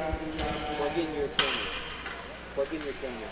Plug in your camera. Plug in your camera.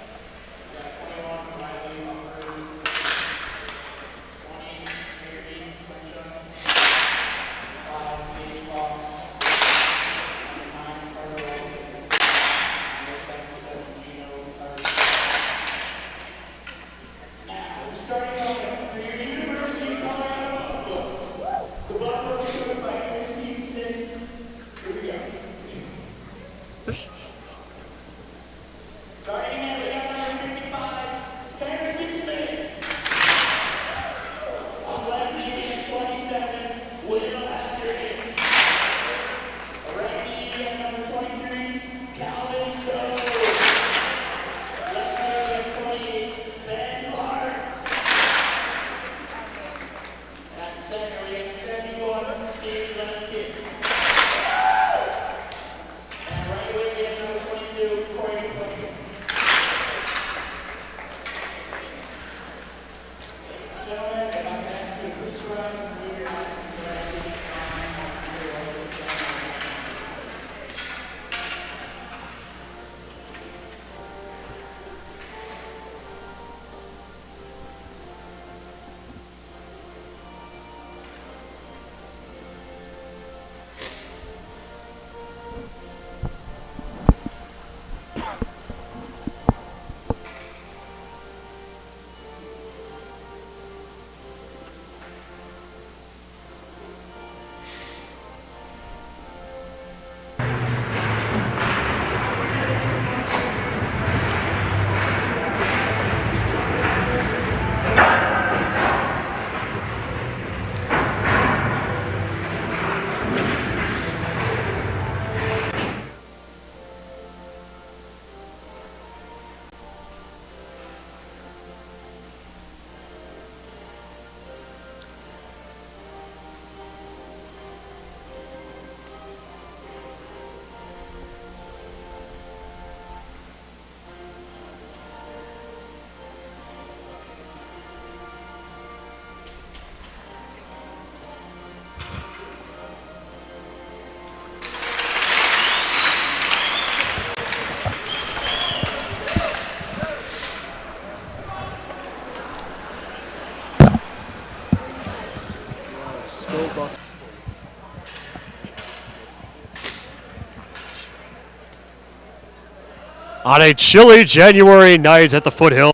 On a chilly January night at the Foothill,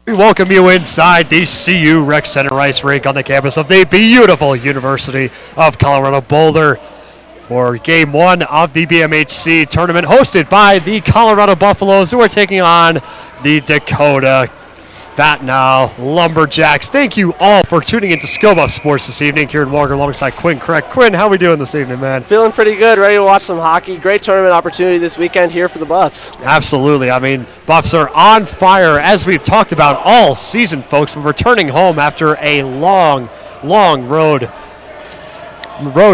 we welcome you inside the CU Rec Center Ice Rink on the campus of the beautiful University of Colorado Boulder for Game 1 of the BMHC tournament hosted by the Colorado Buffaloes, who are taking on the Dakota Lumberjacks. Thank you all for tuning into Scoba Sports this evening. Here in Walker alongside Quinn Craig. Quinn, how are we doing this evening, man? Feeling pretty good, ready to watch some hockey. Great tournament opportunity this weekend here for the Buffs. Absolutely. I mean, Buffs are on fire, as we've talked about all season, folks. We're returning home after a long road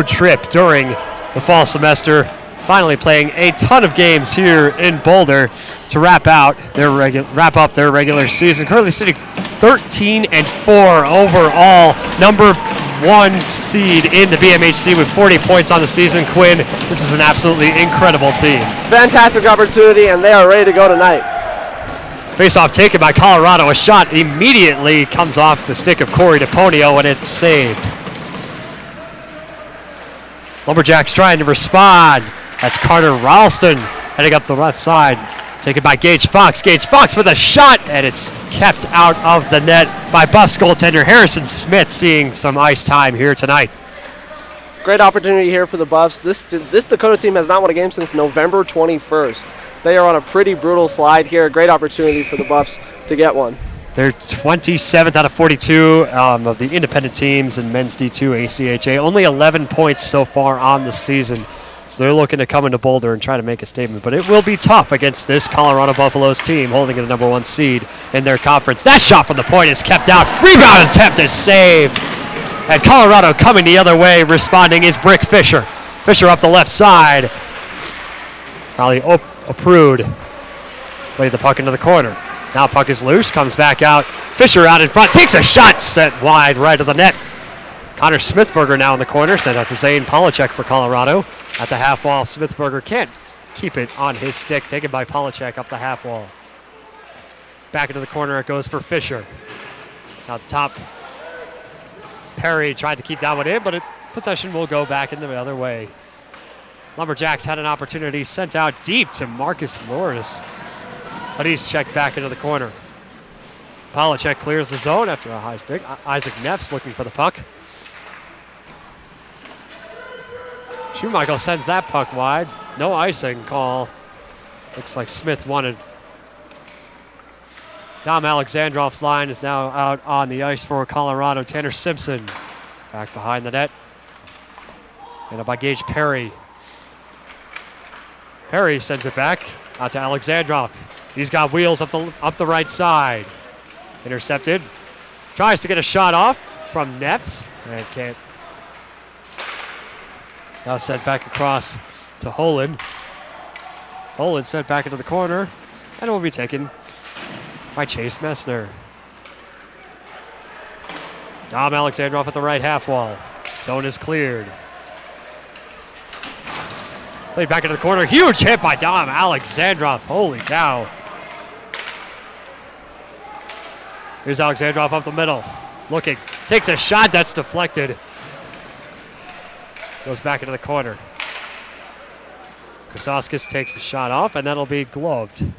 trip during the fall semester. Finally playing a ton of games here in Boulder to wrap up their regular season. Currently sitting 13-4 overall, number 1 seed in the BMHC with 40 points on the season. Quinn, this is an absolutely incredible team. Fantastic opportunity, and they are ready to go tonight. Face-off taken by Colorado. A shot immediately comes off the stick of Corey DePonio, and it's saved. Lumberjacks trying to respond. That's Carter Ralston heading up the left side. Taken by Gage Fox. Gage Fox with a shot, and it's kept out of the net by Buffs goaltender Harrison Smith, seeing some ice time here tonight. Great opportunity here for the Buffs. This Dakota team has not won a game since November 21st. They are on a pretty brutal slide here. Great opportunity for the Buffs to get one. They're 27th out of 42 of the independent teams in men's D2 ACHA. Only 11 points so far on the season. So they're looking to come into Boulder and try to make a statement. But it will be tough against this Colorado Buffaloes team holding the number 1 seed in their conference. That shot from the point is kept out. Rebound attempted, saved. And Colorado coming the other way, responding is Brick Fisher. Fisher up the left side. Probably approved. Played the puck into the corner. Now puck is loose, comes back out. Fisher out in front, takes a shot, set wide right of the net. Connor Smithberger now in the corner, sent out to Zane Polachek for Colorado. At the half wall, Smithberger can't keep it on his stick. Taken by Polachek up the half wall. Back into the corner it goes for Fisher. Now top. Perry tried to keep that one in, but possession will go back in the other way. Lumberjacks had an opportunity sent out deep to Marcus Loris. But he's checked back into the corner. Polachek clears the zone after a high stick. Isaac Neff's looking for the puck. Schumacher sends that puck wide. No icing call. Looks like Smith wanted. Dom Alexandrov's line is now out on the ice for Colorado. Tanner Simpson back behind the net. And up by Gage Perry. Perry sends it back out to Alexandrov. He's got wheels up the right side. Intercepted. Tries to get a shot off from Neffs and can't. Now sent back across to Holand. Holand sent back into the corner and it will be taken by Chase Messner. Dom Alexandrov at the right half wall. Zone is cleared. Played back into the corner. Huge hit by Dom Alexandrov. Holy cow. Here's Alexandrov up the middle. Looking. Takes a shot that's deflected. Goes back into the corner. Krasauskas takes a shot off, and that'll be gloved.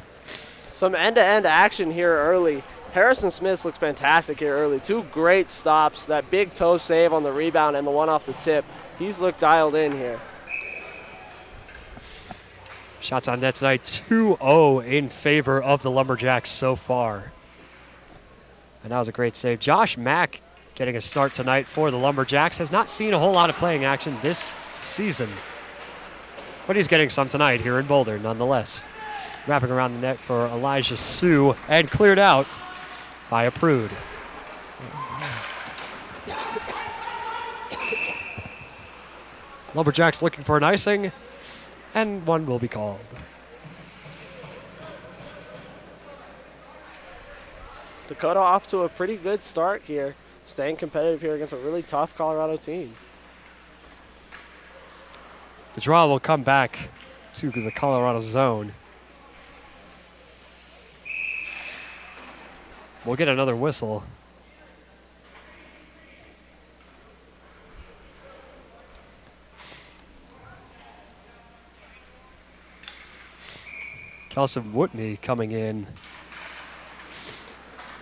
Some end-to-end action here early. Harrison Smith looks fantastic here early. 2 great stops. That big toe save on the rebound and the one off the tip. He's looked dialed in here. Shots on net tonight, 2-0 in favor of the Lumberjacks so far. And that was a great save. Josh Mack getting a start tonight for the Lumberjacks. Has not seen a whole lot of playing action this season. But he's getting some tonight here in Boulder nonetheless. Wrapping around the net for Elijah Sue and cleared out by a Prude. Lumberjacks looking for an icing, and one will be called. Dakota off to a pretty good start here, staying competitive here against a really tough Colorado team. The draw will come back to the Colorado zone. We'll get another whistle. Kelson Whitney coming in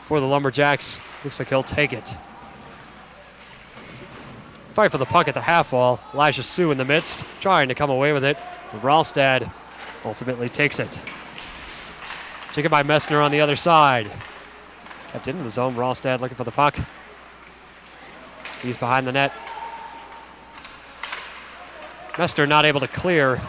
for the Lumberjacks. Looks like he'll take it. Fight for the puck at the half wall. Elijah Sue in the midst, trying to come away with it. Ralstad ultimately takes it. Taken by Messner on the other side. Kept into the zone. Ralstad looking for the puck. He's behind the net. Messner not able to clear.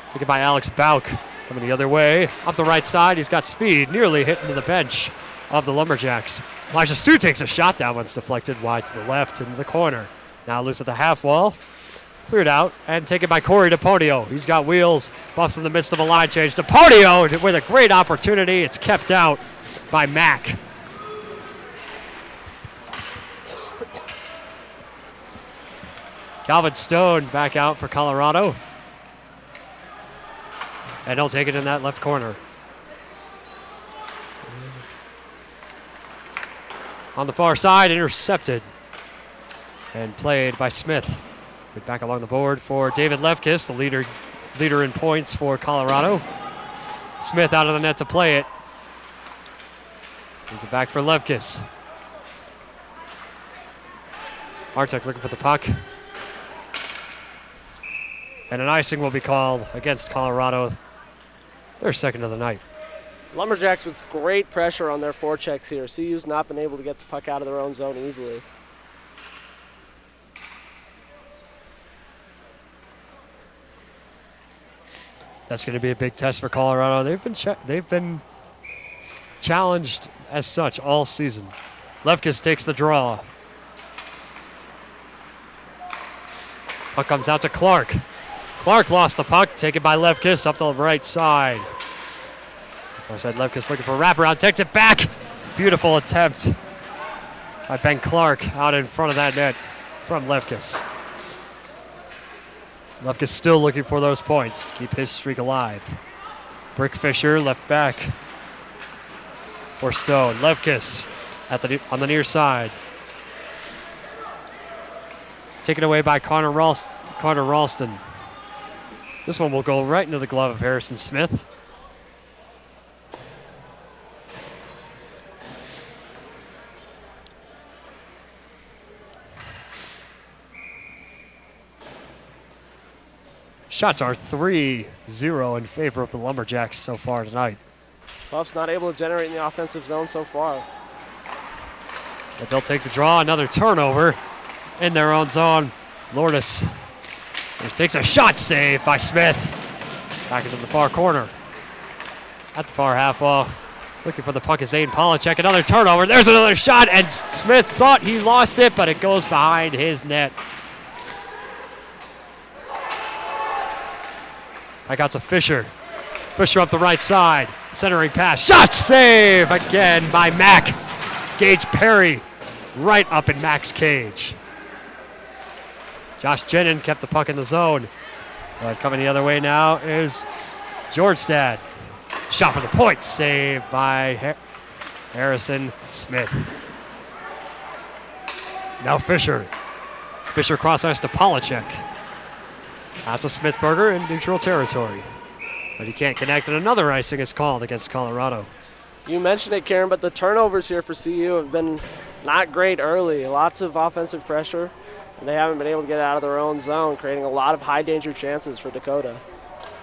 Taken by Alex Bauk. Coming the other way. Up the right side. He's got speed. Nearly hit into the bench of the Lumberjacks. Elijah Sue takes a shot. That one's deflected wide to the left into the corner. Now loose at the half wall. Cleared out and taken by Corey DePonio. He's got wheels. Buffs in the midst of a line change. DePonio with a great opportunity. It's kept out by Mack. Calvin Stone back out for Colorado. And he'll take it in that left corner. On the far side, intercepted. And played by Smith. Get back along the board for David Lefkis, the leader in points for Colorado. Smith out of the net to play it. He's it back for Lefkis. Artek looking for the puck. And an icing will be called against Colorado. Their second of the night. Lumberjacks with great pressure on their forechecks here. CU's not been able to get the puck out of their own zone easily. That's going to be a big test for Colorado. They've been challenged as such all season. Lefkis takes the draw. Puck comes out to Clark. Clark lost the puck, taken by Lefkis up the right side. Far side Lefkis looking for a wraparound, takes it back. Beautiful attempt by Ben Clark out in front of that net from Lefkis. Lefkus still looking for those points to keep his streak alive. Brick Fisher, left back for Stone. Lefkus on the near side. Taken away by Connor Ralston. This one will go right into the glove of Harrison Smith. Shots are 3-0 in favor of the Lumberjacks so far tonight. Buff's not able to generate in the offensive zone so far. But they'll take the draw. Another turnover in their own zone. Lourdes takes a shot save by Smith. Back into the far corner. At the far half wall. Looking for the puck is Zane Polachek. Another turnover. There's another shot, and Smith thought he lost it, but it goes behind his net. Back out to Fisher. Fisher up the right side. Centering pass. Shot save again by Mac. Gage Perry right up in Mac's cage. Josh Jenin kept the puck in the zone. But coming the other way now is Georgestad. Shot for the point. Saved by Harrison Smith. Now Fisher. Fisher cross ice to Polachek. Out to Smithberger in neutral territory. But he can't connect, and another icing is called against Colorado. You mentioned it, Karen, but the turnovers here for CU have been not great early. Lots of offensive pressure, and they haven't been able to get out of their own zone, creating a lot of high-danger chances for Dakota.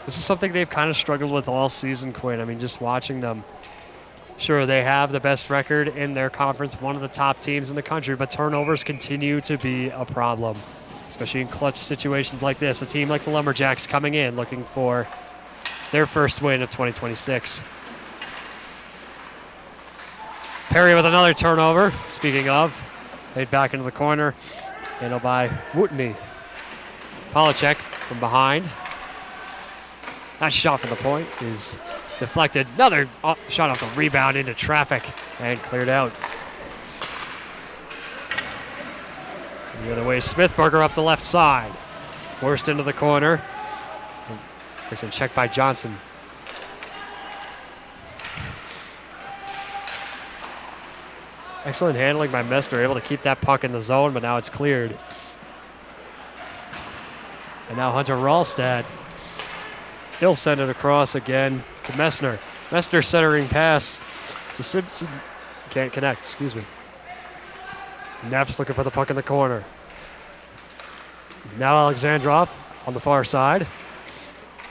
This is something they've kind of struggled with all season, Quinn. I mean, just watching them. Sure, they have the best record in their conference, one of the top teams in the country, but turnovers continue to be a problem, especially in clutch situations like this. A team like the Lumberjacks coming in looking for their first win of 2026. Perry with another turnover. Speaking of, laid back into the corner. Handled by Wootney. Polachek from behind. That shot from the point is deflected. Another shot off the rebound into traffic and cleared out. The other way, Smithberger up the left side. Forced into the corner. It's a check by Johnson. Excellent handling by Messner, able to keep that puck in the zone, but now it's cleared. And now Hunter Ralstad. He'll send it across again to Messner. Messner centering pass to Simpson. Can't connect, excuse me. Neff's looking for the puck in the corner. Now Alexandrov on the far side.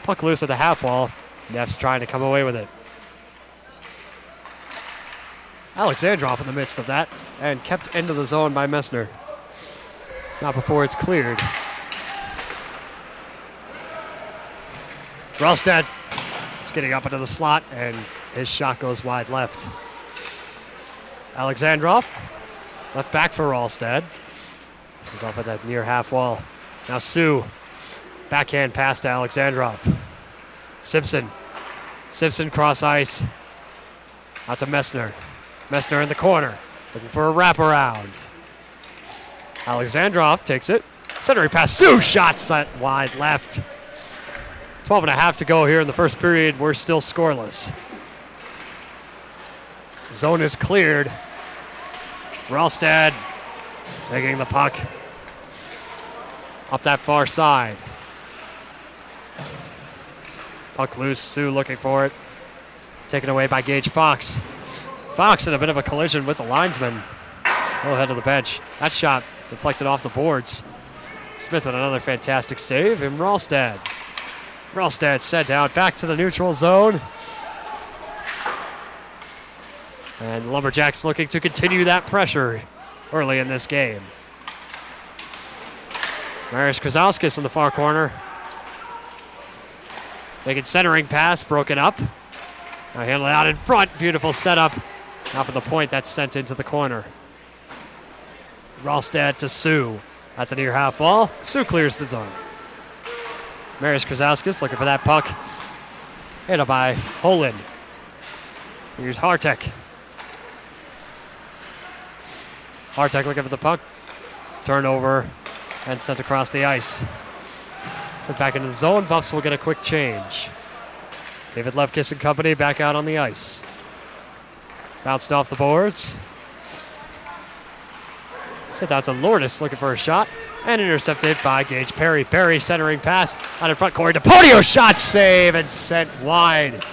Puck loose at the half wall. Neff's trying to come away with it. Alexandrov in the midst of that and kept into the zone by Messner. Not before it's cleared. Ralstad is getting up into the slot and his shot goes wide left. Alexandrov left back for Ralstad. He's off at that near half wall. Now Sue. Backhand pass to Alexandrov. Simpson. Simpson cross ice. Out to Messner. Messner in the corner. Looking for a wraparound. Alexandrov takes it. Centering pass. Sue shot set wide left. 12 and a half to go here in the first period. We're still scoreless. Zone is cleared. Ralstad taking the puck up that far side. Puck loose. Sue looking for it. Taken away by Gage Fox. Fox in a bit of a collision with the linesman. He'll head to the bench. That shot deflected off the boards. Smith with another fantastic save, and Ralstad. Ralstad sent out back to the neutral zone. And the Lumberjacks looking to continue that pressure early in this game. Marius Krasowskis in the far corner. Taking centering pass, broken up. Now handle it out in front. Beautiful setup. Now for the point that's sent into the corner. Ralstad to Sue at the near half wall. Sue clears the zone. Marius Krasowskis looking for that puck. Hit by Holin. Here's Hartek. Hartek looking for the puck. Turnover and sent across the ice. Set back into the zone. Buffs will get a quick change. David Lefkis and company back out on the ice. Bounced off the boards. Sent out to Lourdes looking for a shot. And intercepted by Gage Perry. Perry centering pass out in front. Corey DePonio shot save and sent wide.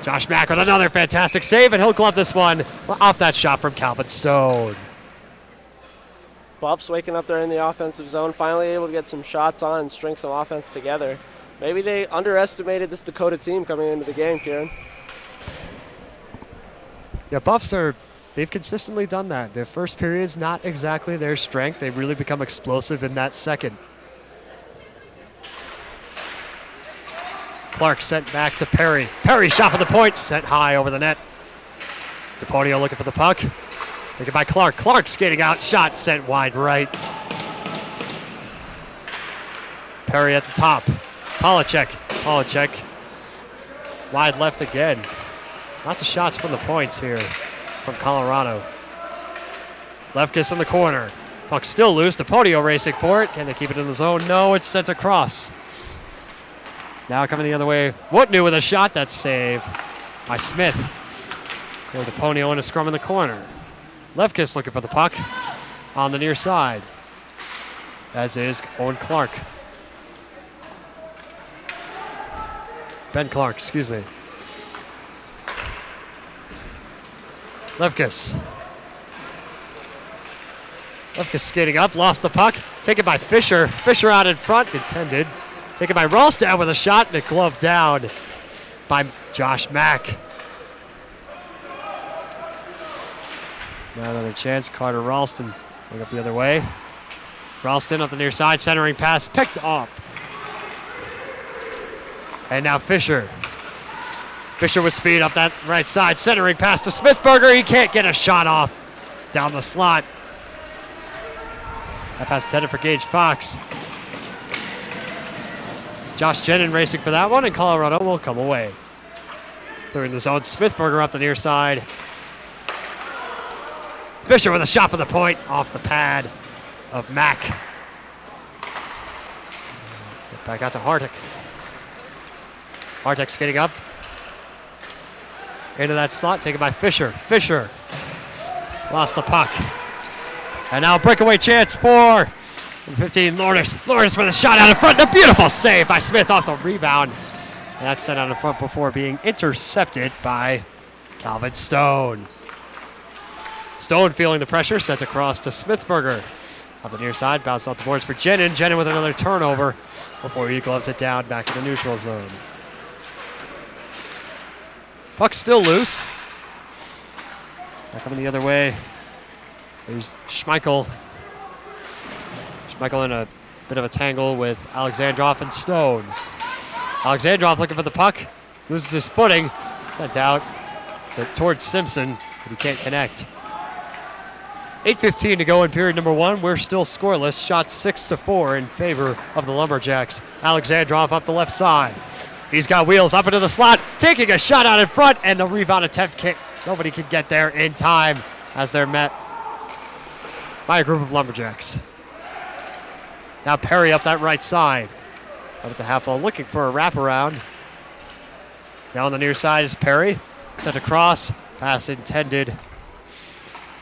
Josh Mack with another fantastic save, and he'll glove this one off that shot from Calvin Stone. Buffs waking up there in the offensive zone, finally able to get some shots on and string some offense together. Maybe they underestimated this Dakota team coming into the game, Kieran. Yeah, Buffs they've consistently done that. Their first period's not exactly their strength. They've really become explosive in that second. Clark sent back to Perry. Perry shot for the point, sent high over the net. DePonio looking for the puck. Taken by Clark. Clark skating out, shot sent wide right. Perry at the top. Polacek wide left again. Lots of shots from the points here from Colorado. Lefkis in the corner. Puck still loose. DePonio racing for it. Can they keep it in the zone? No, it's sent across. Now coming the other way. Wootnu with a shot. That's saved by Smith. Corey DePonio in a scrum in the corner. Lefkis looking for the puck on the near side, as is Owen Clark. Ben Clark, excuse me. Lefkis skating up, lost the puck. Taken by Fisher. Fisher out in front, intended. Taken by Ralston with a shot, and it gloved down by Josh Mack. Now another chance. Carter Ralston going up the other way. Ralston up the near side, centering pass, picked up. And now Fisher. Fisher with speed up that right side, centering pass to Smithberger. He can't get a shot off down the slot. That pass intended for Gage Fox. Josh Jenin racing for that one, and Colorado will come away. They're in the zone. Smithberger up the near side. Fisher with a shot for the point off the pad of Mack. Set back out to Hartick. Hartick skating up. Into that slot, taken by Fisher. Fisher lost the puck. And now a breakaway chance for 15, Lourdes. Lourdes with a shot out in front. A beautiful save by Smith off the rebound. And that's sent out in front before being intercepted by Calvin Stone. Stone feeling the pressure, sent across to Smithberger. Off the near side, bounced off the boards for Jenin. Jenin with another turnover before he gloves it down back in the neutral zone. Puck still loose. Now coming the other way. There's Schmeichel. Schmeichel in a bit of a tangle with Alexandrov and Stone. Alexandrov looking for the puck. Loses his footing. Sent out towards Simpson, but he can't connect. 8:15 to go in period number one. We're still scoreless. Shots 6-4 in favor of the Lumberjacks. Alexandrov up the left side. He's got wheels up into the slot, taking a shot out in front, and the rebound attempt nobody can get there in time as they're met by a group of Lumberjacks. Now Perry up that right side. Up at the half wall looking for a wraparound. Now on the near side is Perry. Sent across. Pass intended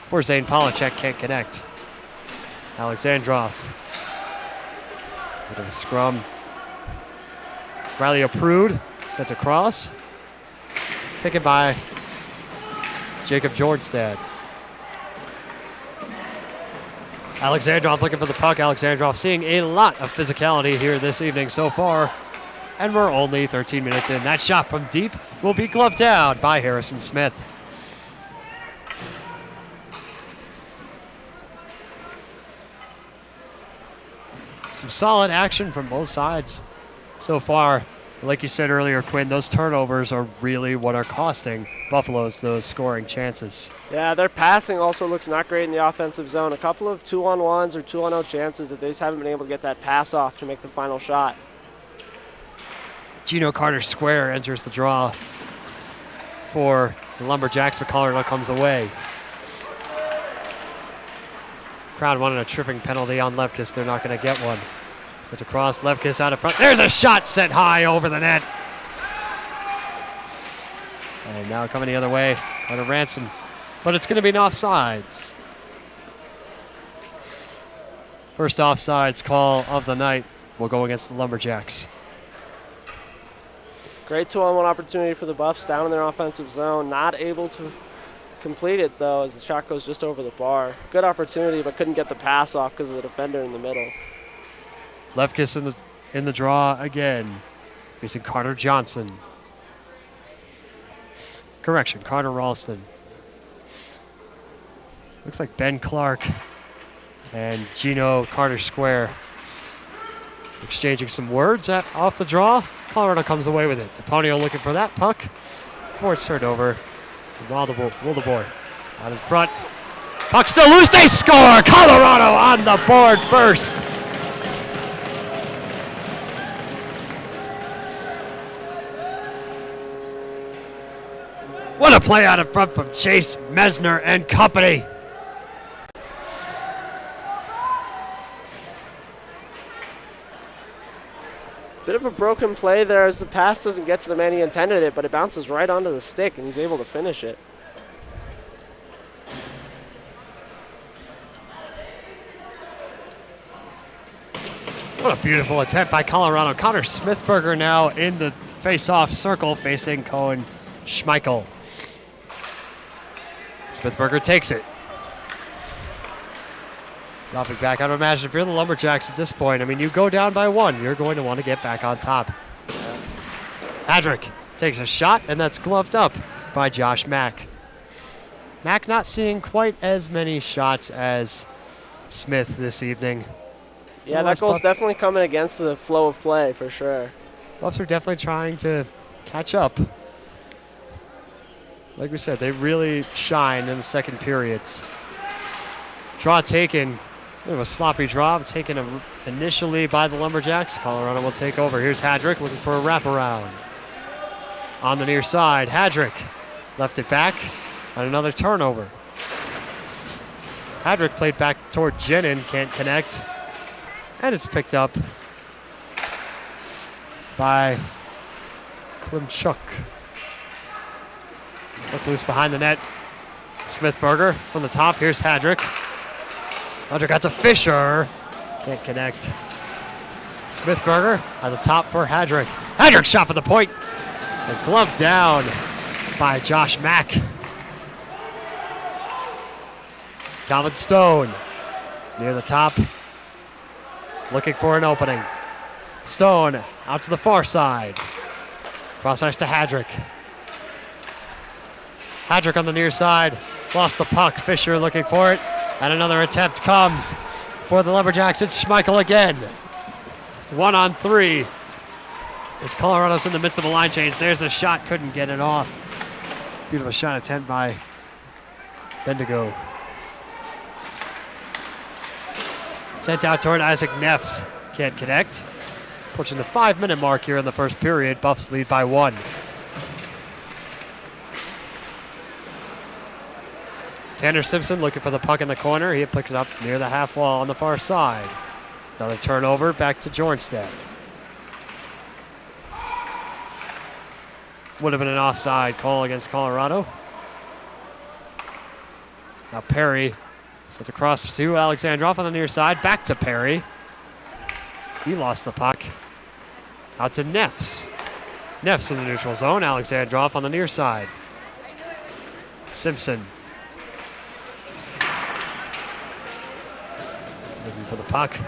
for Zane Polacek, can't connect. Alexandrov. Bit of a scrum. Riley Aprude sent across. Taken by Jacob Jordstad. Alexandrov looking for the puck. Alexandrov seeing a lot of physicality here this evening so far. And we're only 13 minutes in. That shot from deep will be gloved down by Harrison Smith. Some solid action from both sides so far. Like you said earlier, Quinn, those turnovers are really what are costing Buffalo's those scoring chances. Yeah, their passing also looks not great in the offensive zone. A couple of 2-on-1s or 2-on-0 chances that they just haven't been able to get that pass off to make the final shot. Gino Carter Square enters the draw for the Lumberjacks, but Colorado comes away. Crowd wanted a tripping penalty on Lefkis. They're not going to get one. Sent across, Lefkis out in front. There's a shot sent high over the net. And now coming the other way, Carter Ransom. But it's going to be an offsides. First offsides call of the night will go against the Lumberjacks. Great 2-on-1 opportunity for the Buffs down in their offensive zone. Not able to complete it, though, as the shot goes just over the bar. Good opportunity, but couldn't get the pass off because of the defender in the middle. Lefkis in the draw again, facing Carter Johnson. Correction, Carter Ralston. Looks like Ben Clark and Gino Carter Square exchanging some words off the draw. Colorado comes away with it. DePonio looking for that puck before it's turned over to Wildeboer. Out in front. Puck still loose. They score! Colorado on the board first. What a play out in front from Chase Mesner and company. Bit of a broken play there as the pass doesn't get to the man he intended it, but it bounces right onto the stick and he's able to finish it. What a beautiful attempt by Colorado. Connor Smithberger now in the face-off circle facing Cohen Schmeichel. Smithberger takes it. Dropping back. I would imagine if you're the Lumberjacks at this point, I mean, you go down by one, you're going to want to get back on top. Hadrick takes a shot, and that's gloved up by Josh Mack. Mack not seeing quite as many shots as Smith this evening. Yeah, that goal's definitely coming against the flow of play for sure. Buffs are definitely trying to catch up. Like we said, they really shine in the second periods. Draw taken. Bit of a sloppy draw, taken initially by the Lumberjacks. Colorado will take over. Here's Hadrick looking for a wraparound. On the near side, Hadrick left it back, and another turnover. Hadrick played back toward Jenin, can't connect. And it's picked up by Klimchuk. Look loose behind the net. Smithberger from the top. Here's Hadrick. Hadrick got to Fisher. Can't connect. Smithberger at the top for Hadrick. Hadrick shot for the point. The glove down by Josh Mack. Calvin Stone near the top. Looking for an opening. Stone out to the far side. Cross ice to Hadrick. Hadrick on the near side. Lost the puck. Fisher looking for it. And another attempt comes for the Lumberjacks. It's Schmeichel again. 1-on-3. As Colorado's in the midst of a line change. There's a shot. Couldn't get it off. Beautiful shot attempt by Bendigo. Sent out toward Isaac Neffs. Can't connect. Pushing the 5-minute mark here in the first period. Buffs lead by 1. Tanner Simpson looking for the puck in the corner. He had picked it up near the half wall on the far side. Another turnover back to Jornstedt. Would have been an offside call against Colorado. Now Perry sent across to Alexandrov on the near side. Back to Perry. He lost the puck. Out to Neffs. Neffs in the neutral zone. Alexandrov on the near side. Simpson. Looking for the puck.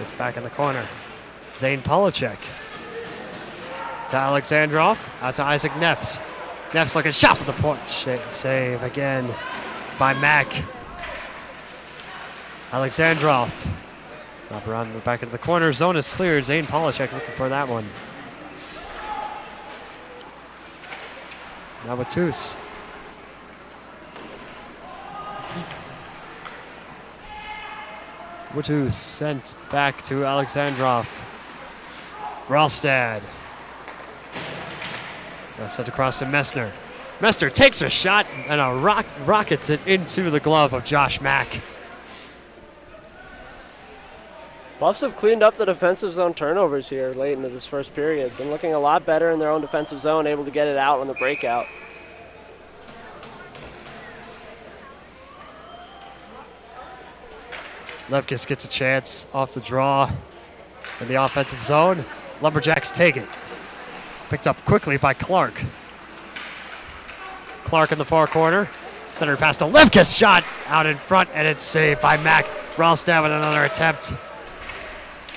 It's back in the corner. Zane Polacek. To Alexandrov. Out to Isaac Neffs. Neffs looking shot for the point. Save again by Mack. Alexandrov. Up around the back of the corner. Zone is cleared. Zane Polacek looking for that one. Now Matus. Matus sent back to Alexandrov. Ralstad. Now sent across to Messner. Messner takes a shot and rockets it into the glove of Josh Mack. Buffs have cleaned up the defensive zone turnovers here late into this first period. Been looking a lot better in their own defensive zone, able to get it out on the breakout. Lefkis gets a chance off the draw in the offensive zone. Lumberjacks take it. Picked up quickly by Clark. Clark in the far corner. Center pass to Lefkis, shot out in front, and it's saved by Mac. Ralstad with another attempt.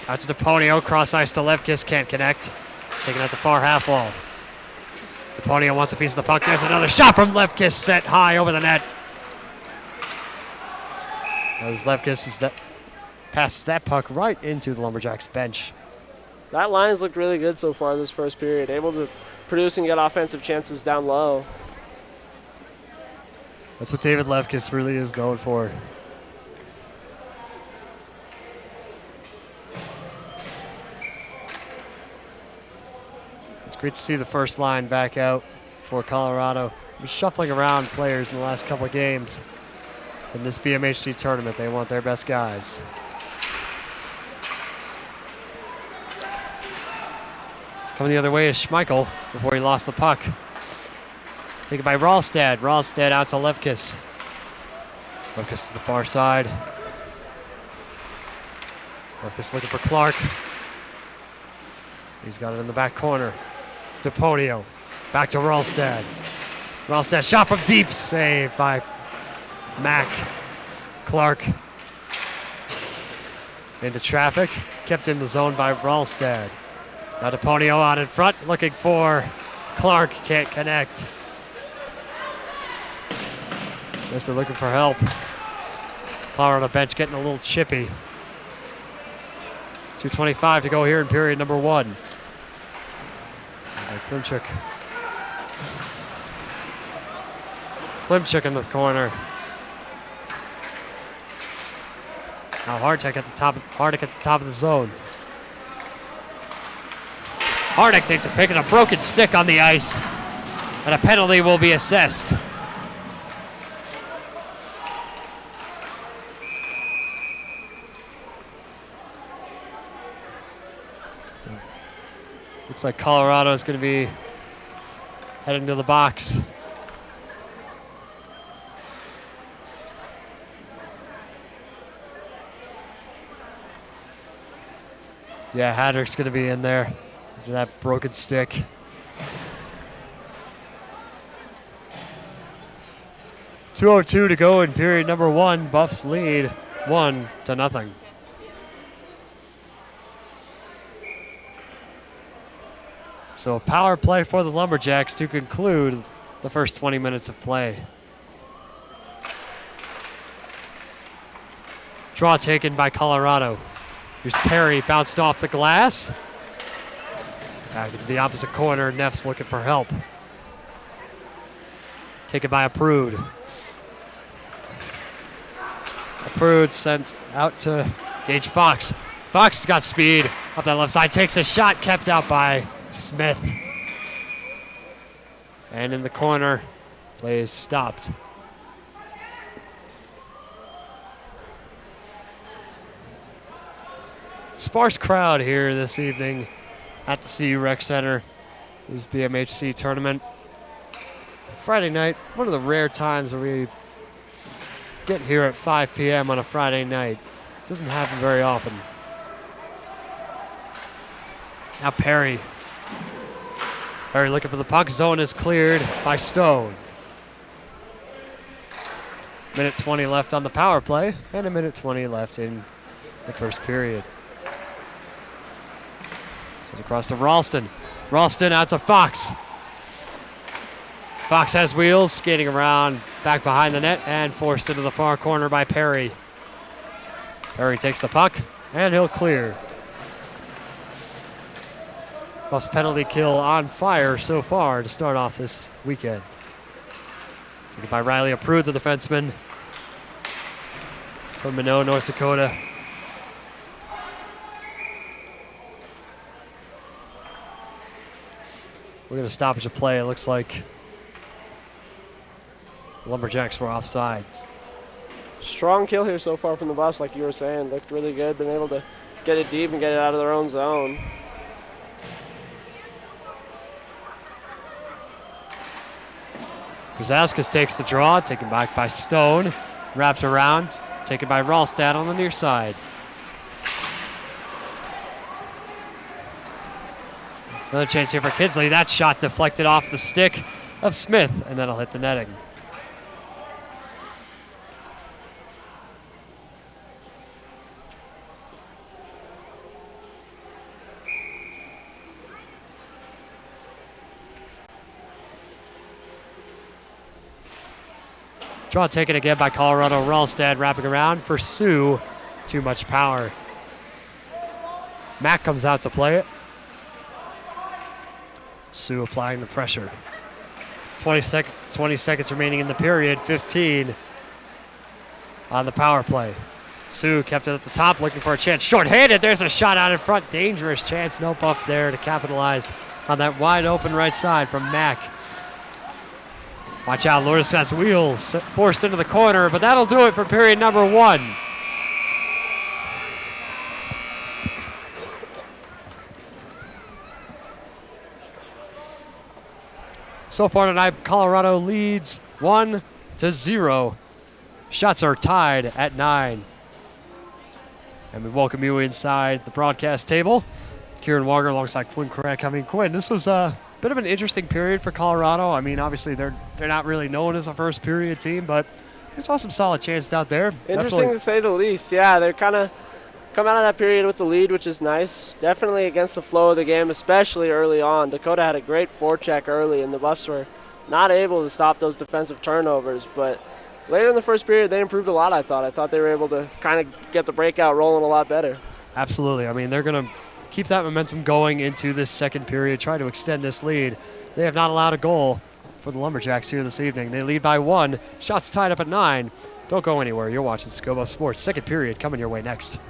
Out to DePonio, cross ice to Lefkis, can't connect. Taking out the far half wall. DePonio wants a piece of the puck. There's another shot from Lefkis, set high over the net. As Lefkis passes that puck right into the Lumberjacks bench. That line's looked really good so far this first period, able to produce and get offensive chances down low. That's what David Lefkis really is known for. It's great to see the first line back out for Colorado. Been shuffling around players in the last couple of games. In this BMHC tournament, they want their best guys. Coming the other way is Schmeichel before he lost the puck. Taken by Ralstad. Ralstad out to Lefkis. Lefkis to the far side. Lefkis looking for Clark. He's got it in the back corner. DePonio. Back to Ralstad. Ralstad shot from deep. Saved by Mac. Clark. Into traffic. Kept in the zone by Ralstad. Now DePonio out in front. Looking for Clark. Can't connect. They're looking for help. Colorado bench getting a little chippy. 2:25 to go here in period number 1. Klimchuk. Klimchuk in the corner. Now Hartek at the top of the zone. Hartek takes a pick and a broken stick on the ice, and a penalty will be assessed. Looks like Colorado is going to be heading to the box. Yeah, Hadrick's going to be in there after that broken stick. .202 to go in period number 1. Buffs lead 1-0. So a power play for the Lumberjacks to conclude the first 20 minutes of play. Draw taken by Colorado. Here's Perry, bounced off the glass. Back into the opposite corner, Neff's looking for help. Taken by Aprude. Aprude sent out to Gage Fox. Fox has got speed up that left side, takes a shot, kept out by Smith. And in the corner, play is stopped. Sparse crowd here this evening at the CU Rec Center. This BMHC tournament. Friday night, one of the rare times where we get here at 5 p.m. on a Friday night. Doesn't happen very often. Now Perry. Perry looking for the puck. Zone is cleared by Stone. Minute 20 left on the power play, and a minute 20 left in the first period. Sends across to Ralston. Ralston out to Fox. Fox has wheels, skating around back behind the net, and forced into the far corner by Perry. Perry takes the puck, and he'll clear. Buffs penalty kill on fire so far to start off this weekend. Taken by Riley Aprude, the defenseman from Minot, North Dakota. We're going to stoppage of play. It looks like the Lumberjacks were offsides. Strong kill here so far from the Buffs, like you were saying. Looked really good, been able to get it deep and get it out of their own zone. Krzauskas takes the draw, taken back by Stone. Wrapped around, taken by Ralstad on the near side. Another chance here for Kinsley. That shot deflected off the stick of Smith, and that'll hit the netting. Draw taken again by Colorado. Ralstad wrapping around for Sioux. Too much power. Mack comes out to play it. Sioux applying the pressure. 20 seconds remaining in the period. 15 on the power play. Sioux kept it at the top, looking for a chance. Short-handed. There's a shot out in front. Dangerous chance. No buff there to capitalize on that wide open right side from Mack. Watch out, Lourdes has wheels forced into the corner, but that'll do it for period number 1. So far tonight, Colorado leads 1-0. Shots are tied at 9. And we welcome you inside the broadcast table. Kieran Walker alongside Quinn Correct. I mean, Quinn, this was a bit of an interesting period for Colorado. I mean, obviously they're not really known as a first period team, but we saw some solid chances out there. Interesting to say the least. Yeah, they're kind of come out of that period with the lead, which is nice. Definitely against the flow of the game, especially early on. Dakota had a great forecheck early, and the Buffs were not able to stop those defensive turnovers. But later in the first period, they improved a lot, I thought. I thought they were able to kind of get the breakout rolling a lot better. Absolutely. I mean, they're going to keep that momentum going into this second period, try to extend this lead. They have not allowed a goal for the Lumberjacks here this evening. They lead by 1. Shots tied up at 9. Don't go anywhere. You're watching Scobo Sports. Second period coming your way next.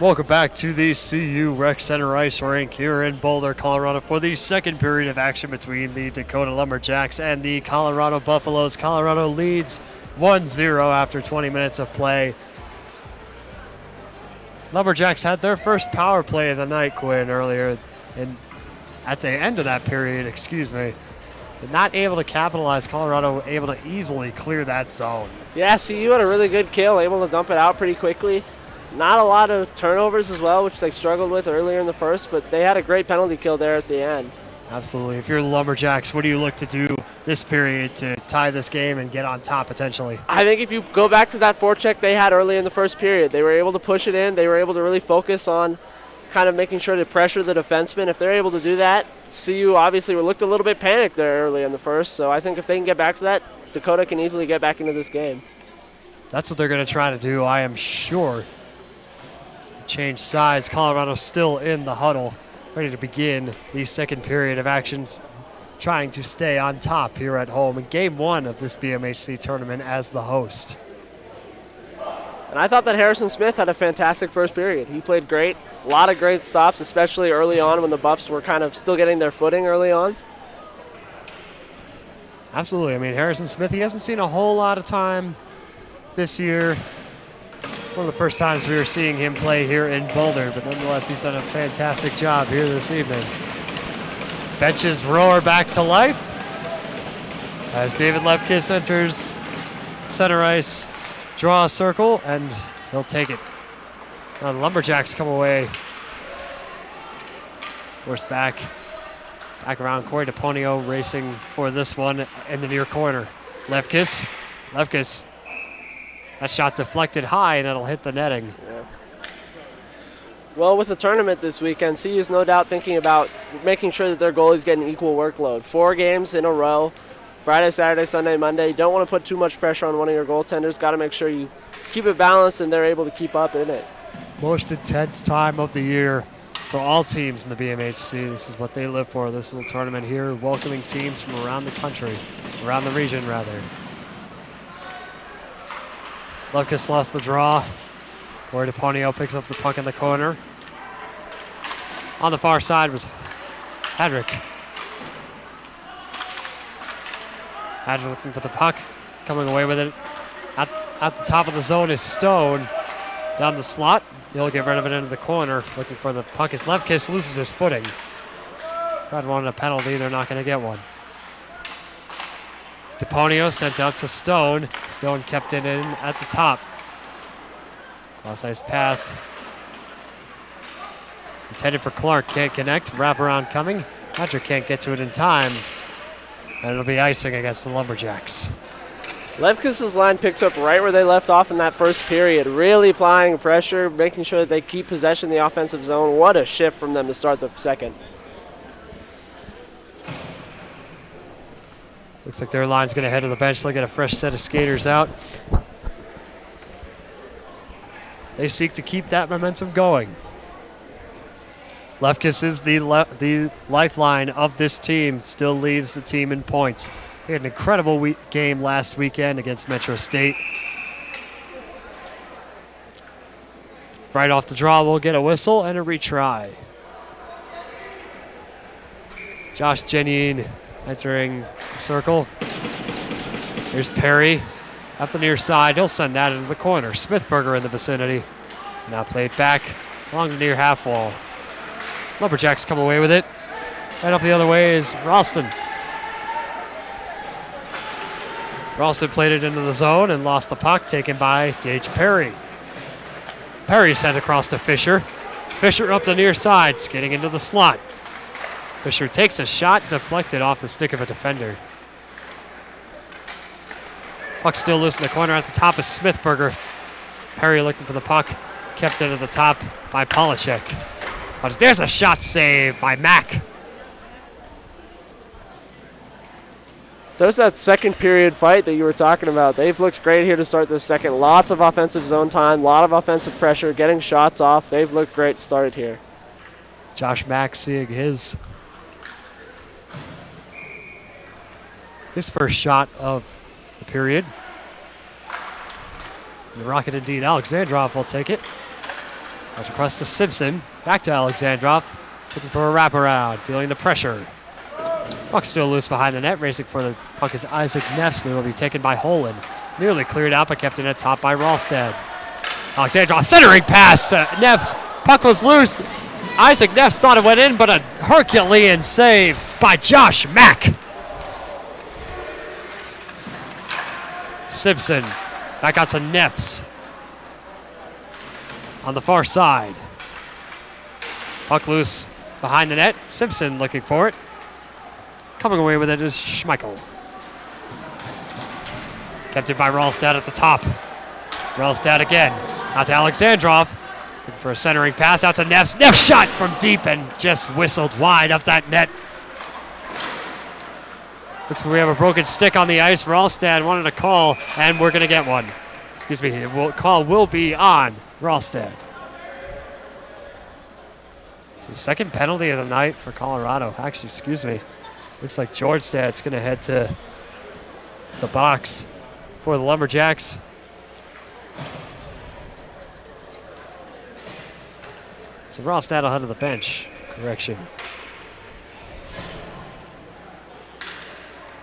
Welcome back to the CU Rec Center Ice Rink here in Boulder, Colorado for the second period of action between the Dakota Lumberjacks and the Colorado Buffaloes. Colorado leads 1-0 after 20 minutes of play. Lumberjacks had their first power play of the night, Quinn, earlier, and at the end of that period, not able to capitalize. Colorado able to easily clear that zone. Yeah, CU had a really good kill, able to dump it out pretty quickly. Not a lot of turnovers as well, which they struggled with earlier in the first, but they had a great penalty kill there at the end. Absolutely. If you're the Lumberjacks, what do you look to do this period to tie this game and get on top potentially? I think if you go back to that forecheck they had early in the first period, they were able to push it in. They were able to really focus on kind of making sure to pressure the defenseman. If they're able to do that, CU obviously looked a little bit panicked there early in the first, so I think if they can get back to that, Dakota can easily get back into this game. That's what they're going to try to do, I am sure. Change sides. Colorado still in the huddle, ready to begin the second period of actions, trying to stay on top here at home in game one of this BMHC tournament as the host. And I thought that Harrison Smith had a fantastic first period. He played great. A lot of great stops, especially early on when the Buffs were kind of still getting their footing early on. Absolutely. I mean, Harrison Smith, he hasn't seen a whole lot of time this year. One of the first times we were seeing him play here in Boulder, but nonetheless, he's done a fantastic job here this evening. Benches roar back to life as David Lefkis enters center ice, draw a circle, and he'll take it. Now the Lumberjacks come away. Forced back around. Corey DePonio racing for this one in the near corner. Lefkis. That shot deflected high, and it'll hit the netting. Yeah. Well, with the tournament this weekend, CU is no doubt thinking about making sure that their goalies get an equal workload. 4 games in a row, Friday, Saturday, Sunday, Monday. You don't want to put too much pressure on one of your goaltenders. Got to make sure you keep it balanced and they're able to keep up in it. Most intense time of the year for all teams in the BMHC. This is what they live for, this little tournament here, welcoming teams from around the country, around the region, rather. Lefkis lost the draw. Corey DePonio picks up the puck in the corner. On the far side was Hadrick. Hadrick looking for the puck, coming away with it. At the top of the zone is Stone. Down the slot, he'll get rid of it into the corner. Looking for the puck as Lefkis loses his footing. Tried wanting a penalty, they're not going to get one. DePonio sent out to Stone. Stone kept it in at the top. Cross-ice pass. Intended for Clark, can't connect. Wraparound coming. Patrick can't get to it in time. And it'll be icing against the Lumberjacks. Lefkis' line picks up right where they left off in that first period. Really applying pressure, making sure that they keep possession in the offensive zone. What a shift from them to start the second. Looks like their line's going to head to the bench. They'll get a fresh set of skaters out. They seek to keep that momentum going. Lefkis is the lifeline of this team. Still leads the team in points. He had an incredible game last weekend against Metro State. Right off the draw, we'll get a whistle and a retry. Josh Genine entering the circle. Here's Perry up the near side. He'll send that into the corner. Smithberger in the vicinity. Now played back along the near half wall. Lumberjacks come away with it. Right up the other way is Ralston. Ralston played it into the zone and lost the puck, taken by Gage Perry. Perry sent across to Fisher. Fisher up the near side, skating into the slot. Fisher takes a shot, deflected off the stick of a defender. Puck still loose in the corner. At the top is Smithberger. Perry looking for the puck, kept it at the top by Polachek. But there's a shot save by Mack. There's that second period fight that you were talking about. They've looked great here to start this second. Lots of offensive zone time, a lot of offensive pressure, getting shots off. They've looked great started here. Josh Mack seeing his first shot of the period. And the Rocket indeed. Alexandrov will take it. Goes across to Simpson. Back to Alexandrov. Looking for a wraparound. Feeling the pressure. Puck still loose behind the net. Racing for the puck is Isaac Neffs. Will be taken by Holland. Nearly cleared out, but kept in at top by Ralstad. Alexandrov centering pass. Neffs. Puck was loose. Isaac Neffs thought it went in, but a Herculean save by Josh Mack. Simpson back out to Neffs. On the far side. Puck loose behind the net. Simpson looking for it. Coming away with it is Schmeichel. Kept it by Ralstad at the top. Ralstad again. Out to Alexandrov. Looking for a centering pass out to Neffs. Neffs shot from deep and just whistled wide of that net. Looks like we have a broken stick on the ice. Ralstad wanted a call, and we're going to get one. Excuse me, the call will be on Ralstad. So second penalty of the night for Colorado. Actually, excuse me. Looks like Georgestad's going to head to the box for the Lumberjacks. So Ralstad will head to the bench. Correction.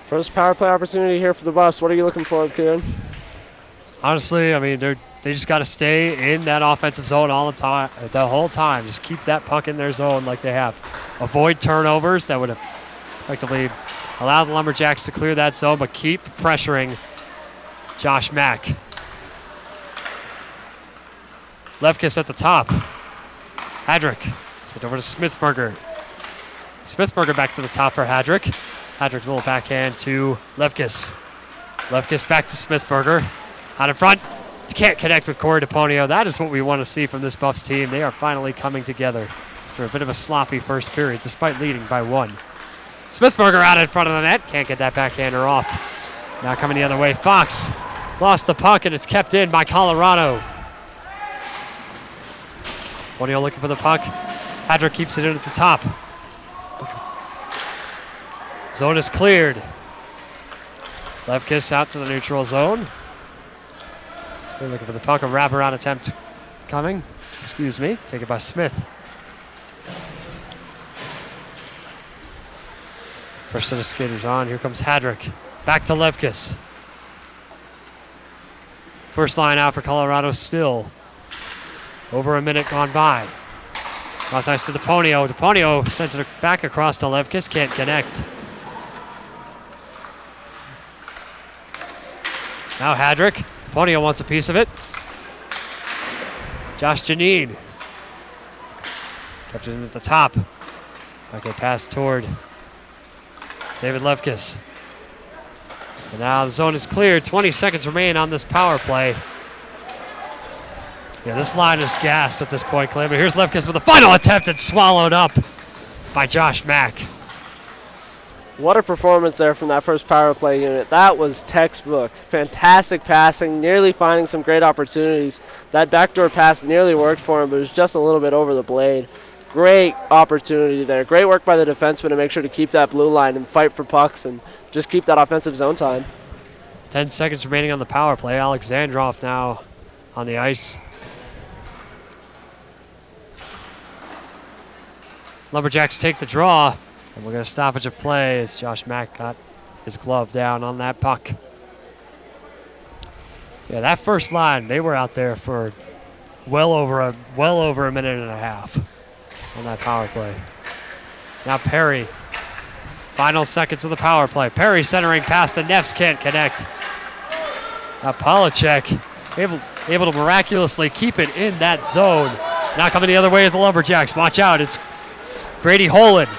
First power play opportunity here for the Buffs. What are you looking for, Kieran? Honestly, I mean, they just got to stay in that offensive zone all the time, the whole time. Just keep that puck in their zone like they have. Avoid turnovers that would effectively allow the Lumberjacks to clear that zone, but keep pressuring Josh Mack. Lefkis at the top. Hadrick sent over to Smithberger. Smithberger back to the top for Hadrick. Hadrick's little backhand to Lefkis. Lefkis back to Smithberger. Out in front. Can't connect with Corey DePonio. That is what we want to see from this Buffs team. They are finally coming together after a bit of a sloppy first period, despite leading by 1. Smithberger out in front of the net. Can't get that backhander off. Now coming the other way. Fox lost the puck, and it's kept in by Colorado. DePonio looking for the puck. Hadrick keeps it in at the top. Zone is cleared. Lefkis out to the neutral zone. They're looking for the puck. A wraparound attempt coming. Excuse me. Taken by Smith. First set of skaters on. Here comes Hadrick. Back to Lefkis. First line out for Colorado still. Over a minute gone by. Cross ice to DePonio. DePonio sent it back across to Lefkis. Can't connect. Now Hadrick. DePonio wants a piece of it. Josh Janine. Kept it in at the top. Backhand pass toward David Lefkis. And now the zone is cleared. 20 seconds remain on this power play. Yeah, this line is gassed at this point, Clay. But here's Lefkis with a final attempt and swallowed up by Josh Mack. What a performance there from that first power play unit. That was textbook. Fantastic passing, nearly finding some great opportunities. That backdoor pass nearly worked for him, but it was just a little bit over the blade. Great opportunity there. Great work by the defenseman to make sure to keep that blue line and fight for pucks and just keep that offensive zone time. 10 seconds remaining on the power play. Alexandrov now on the ice. Lumberjacks take the draw. And we're going to stoppage of play as Josh Mack got his glove down on that puck. Yeah, that first line, they were out there for well over a minute and a half on that power play. Now Perry, final seconds of the power play. Perry centering past the Neffs, can't connect. Now Polacek able to miraculously keep it in that zone. Now coming the other way is the Lumberjacks. Watch out, it's Grady Holland.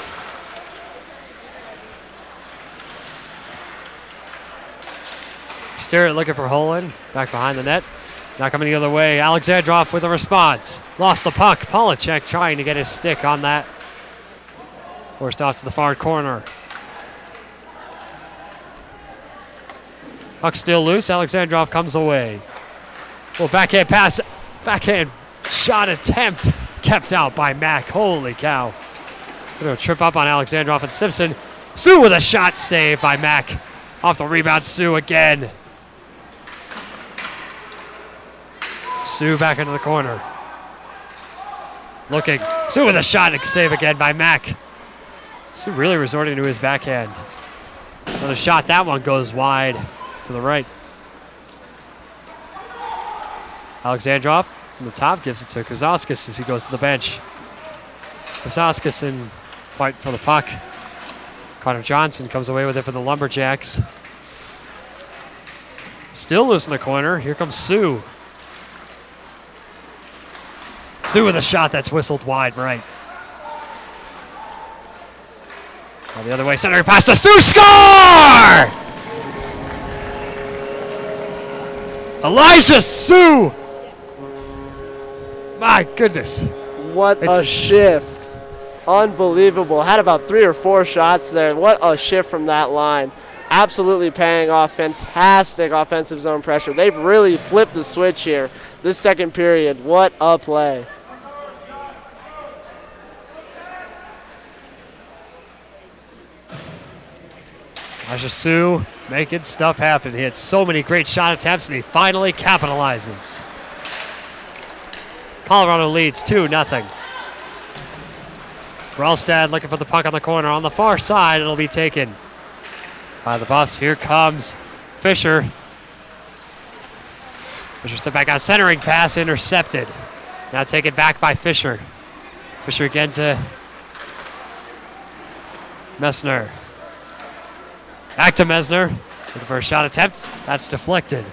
Starrett looking for Holland, back behind the net. Now coming the other way, Alexandrov with a response. Lost the puck, Polacek trying to get his stick on that. Forced off to the far corner. Puck still loose, Alexandrov comes away. Well, backhand pass, backhand shot attempt kept out by Mack. Holy cow. Gonna trip up on Alexandrov and Simpson. Sue with a shot saved by Mack. Off the rebound, Sue again. Sue back into the corner. Looking. Sue with a shot and save again by Mack. Sue really resorting to his backhand. Another shot. That one goes wide to the right. Alexandrov from the top gives it to Krasauskas as he goes to the bench. Krasauskas in fight for the puck. Connor Johnson comes away with it for the Lumberjacks. Still loose in the corner. Here comes Sue. Sue with a shot that's whistled wide right. Now the other way, centering pass to Sue. Score! Elijah Sue! My goodness. What a shift. Unbelievable. Had about 3 or 4 shots there. What a shift from that line. Absolutely paying off. Fantastic offensive zone pressure. They've really flipped the switch here this second period. What a play. Elijah Sue making stuff happen. He had so many great shot attempts, and he finally capitalizes. Colorado leads 2-0. Ralstad looking for the puck on the corner. On the far side, it'll be taken by the Buffs. Here comes Fisher. Fisher sent back out, centering pass intercepted. Now taken back by Fisher. Fisher again to Messner. Back to Messner. Looking for a shot attempt. That's deflected.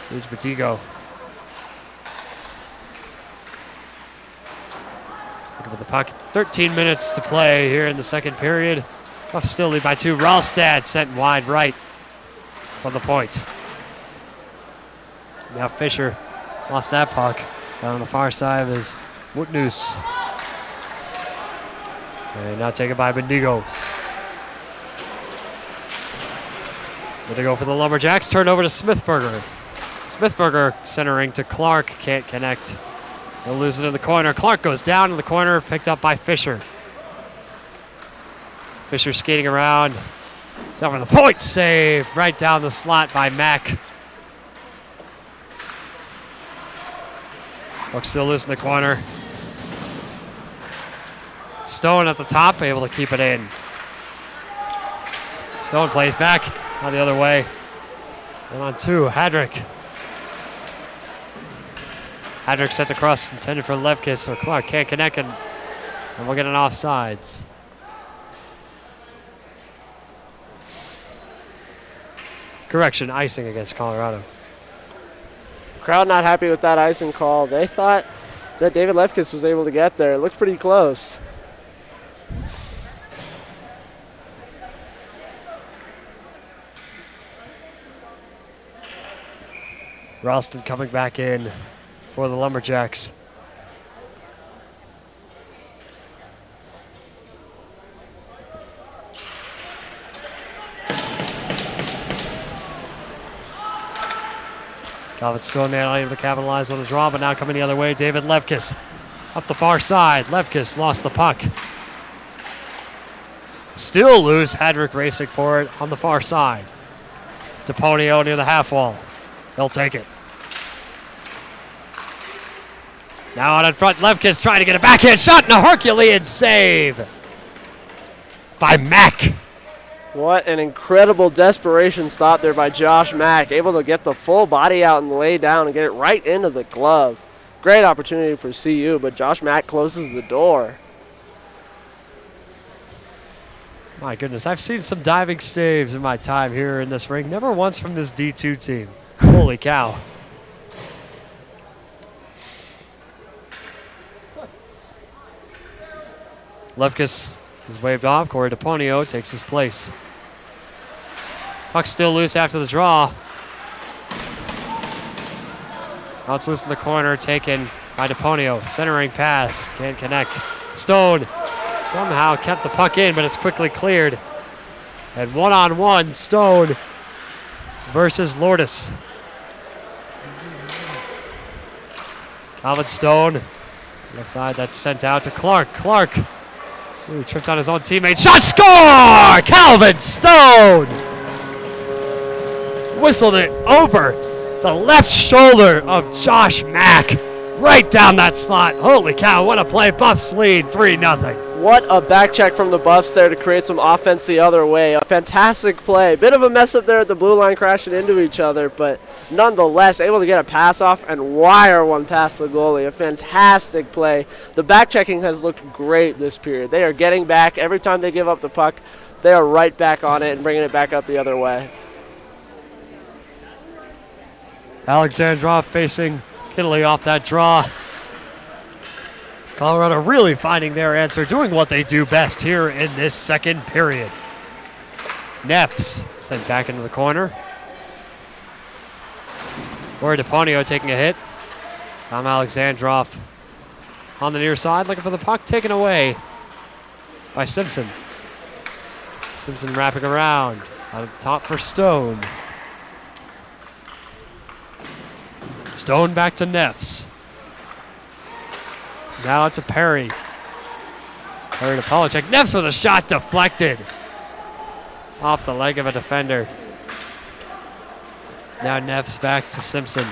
Here's Batigo. Looking for the puck. 13 minutes to play here in the second period. Buffs still lead by 2. Ralstad sent wide right from the point. Now Fisher lost that puck. Down on the far side is Wootnoose. And now taken by Bendigo. Bendigo for the Lumberjacks. Turned over to Smithberger. Smithberger centering to Clark. Can't connect. They'll lose it in the corner. Clark goes down in the corner. Picked up by Fisher. Fisher skating around. It's over the point. Save right down the slot by Mack. Puck still loose in the corner. Stone at the top, able to keep it in. Stone plays back, not the other way. 1-on-2, Hadrick. Hadrick sent across, intended for Levkis, so Clark can't connect, and we'll get an offsides. Correction, icing against Colorado. Crowd not happy with that icing call. They thought that David Lefkis was able to get there. It looked pretty close. Ralston coming back in for the Lumberjacks. Calvin still not able to capitalize on the draw, but now coming the other way, David Levkis up the far side. Levkis lost the puck. Still loose. Hadrick racing for it on the far side. DePonio near the half wall. They'll take it. Now out in front, Levkis trying to get a backhand shot and a Herculean save by Mack. What an incredible desperation stop there by Josh Mack. Able to get the full body out and lay down and get it right into the glove. Great opportunity for CU, but Josh Mack closes the door. My goodness, I've seen some diving saves in my time here in this ring. Never once from this D2 team. Holy cow. Levkis is waved off. Corey DePonio takes his place. Puck still loose after the draw. Now it's loose in the corner, taken by DePonio. Centering pass, can't connect. Stone somehow kept the puck in, but it's quickly cleared. And 1-on-1, Stone versus Lourdes. Calvin Stone, left side, that's sent out to Clark. Clark, ooh, tripped on his own teammate. Shot, score! Calvin Stone! Whistled it over the left shoulder of Josh Mack. right down that slot. Holy cow, what a play. Buffs lead 3-0. What a back check from the Buffs there to create some offense the other way. A fantastic play. Bit of a mess up there at the blue line, crashing into each other, but nonetheless able to get a pass off and wire one past the goalie. A fantastic play. The back checking has looked great this period. They are getting back. Every time they give up the puck, they are right back on it and bringing it back up the other way. Alexandrov facing Italy off that draw. Colorado really finding their answer, doing what they do best here in this second period. Neffs sent back into the corner. Corey DePonio taking a hit. Tom Alexandrov on the near side, looking for the puck, taken away by Simpson. Simpson wrapping around, out of the top for Stone. Stone back to Neffs. Now to Perry. Perry to Polachek. Neffs with a shot deflected. Off the leg of a defender. Now Neffs back to Simpson.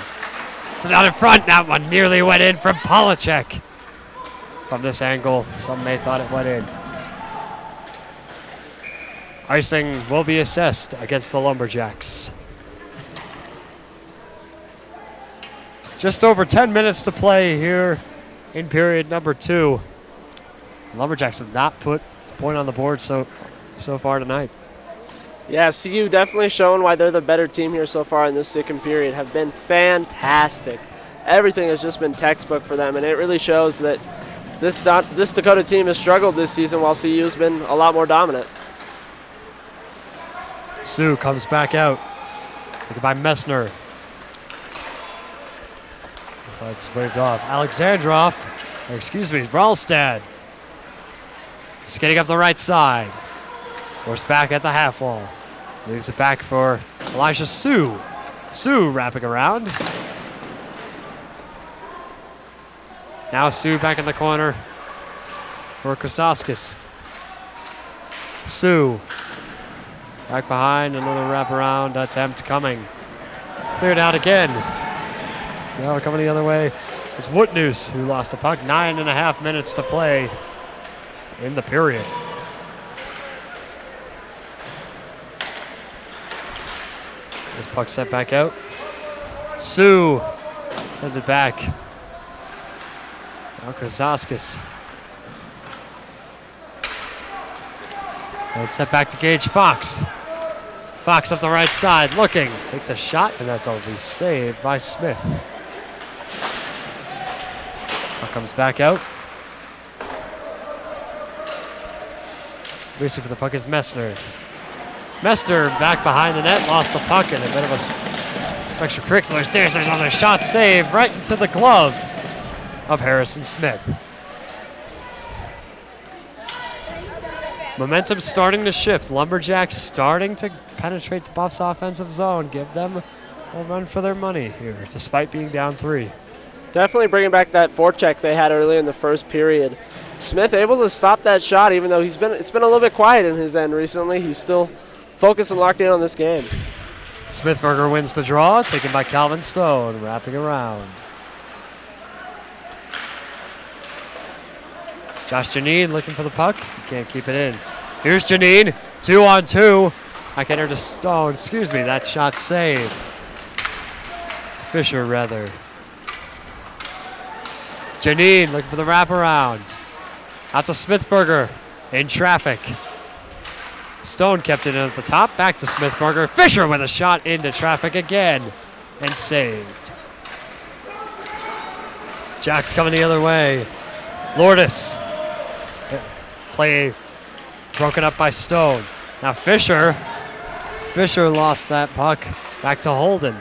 So down in front, that one nearly went in from Polachek. From this angle, some may thought it went in. Icing will be assessed against the Lumberjacks. Just over 10 minutes to play here in period number 2. The Lumberjacks have not put a point on the board so far tonight. Yeah, CU definitely showing why they're the better team here so far in this second period. Have been fantastic. Everything has just been textbook for them, and it really shows that this Dakota team has struggled this season while CU's been a lot more dominant. Sue comes back out. Taken by Messner. Side's waved off. Alexandrov, or excuse me, Ralstad. Skating up the right side. Forced back at the half wall. Leaves it back for Elijah Sue. Sue wrapping around. Now Sue back in the corner for Krasaskis. Sue back behind, another wraparound attempt coming. Cleared out again. Now coming the other way is Woodnews, who lost the puck. 9.5 minutes to play in the period. This puck sent back out. Sue sends it back. Now Krasaskis. And sent back to Gage Fox. Fox up the right side, looking. Takes a shot, and that'll be saved by Smith. Puck comes back out. Racing for the puck is Messner. Messner back behind the net, lost the puck, and a bit of a extracurricular stairs. There's another shot save right into the glove of Harrison Smith. Momentum starting to shift. Lumberjacks starting to penetrate the Buffs' offensive zone. Give them a run for their money here, despite being down 3. Definitely bringing back that forecheck they had early in the first period. Smith able to stop that shot, even though it's been a little bit quiet in his end recently. He's still focused and locked in on this game. Smithberger wins the draw, taken by Calvin Stone, wrapping around. Josh Janine looking for the puck. Can't keep it in. Here's Janine, 2-on-2. I can enter to Stone. Excuse me, that shot saved. Fisher, rather. Janine looking for the wraparound. Out to Smithberger in traffic. Stone kept it in at the top. Back to Smithberger. Fisher with a shot into traffic again and saved. Jack's coming the other way. Lourdes. Play broken up by Stone. Now Fisher. Fisher lost that puck. Back to Holden.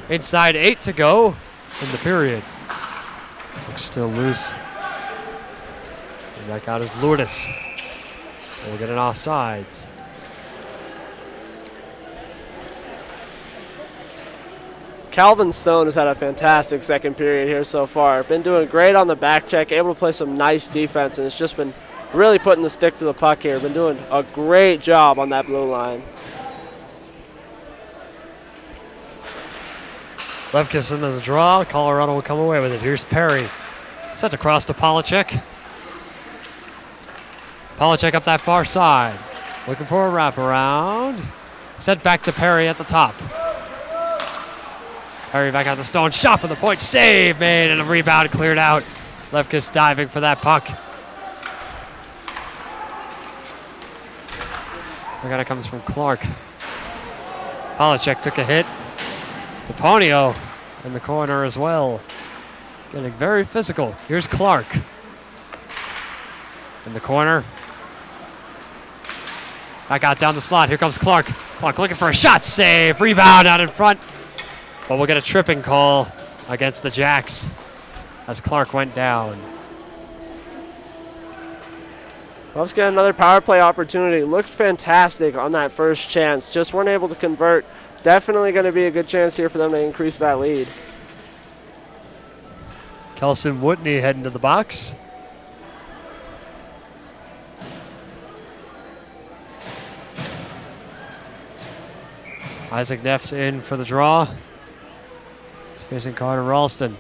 Inside 8 to go in the period. Puck's still loose. And back out is Lourdes. We'll get an offsides. Calvin Stone has had a fantastic second period here so far. Been doing great on the back check, able to play some nice defense, and it's just been really putting the stick to the puck here. Been doing a great job on that blue line. Lefkis into the draw. Colorado will come away with it. Here's Perry. Set across to Polachek. Polachek up that far side. Looking for a wraparound. Set back to Perry at the top. Perry back out to Stone. Shot for the point. Save made and a rebound cleared out. Lefkis diving for that puck. Dakota comes from Clark. Polachek took a hit. DePonio in the corner as well. Getting very physical. Here's Clark. In the corner. Back out down the slot. Here comes Clark. Clark looking for a shot. Save. Rebound out in front. But we'll get a tripping call against the Jacks as Clark went down. Buffs get another power play opportunity. Looked fantastic on that first chance. Just weren't able to convert. Definitely going to be a good chance here for them to increase that lead. Kelson Whitney heading to the box. Isaac Neff's in for the draw. He's facing Carter Ralston.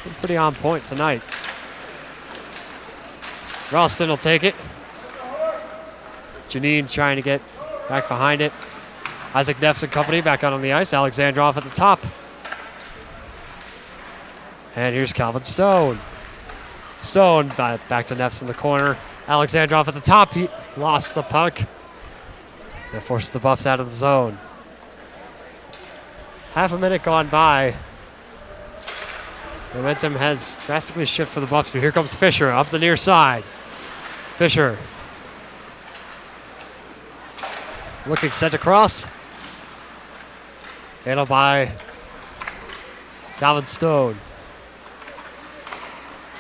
Been pretty on point tonight. Ralston will take it. Janine trying to get back behind it. Isaac Neff's and company back out on the ice. Alexandrov at the top. And here's Calvin Stone. Stone back to Neff's in the corner. Alexandrov at the top. He lost the puck. That forced the Buffs out of the zone. Half a minute gone by. Momentum has drastically shifted for the Buffs, but here comes Fisher up the near side. Fisher looking set across. Handled by Calvin Stone.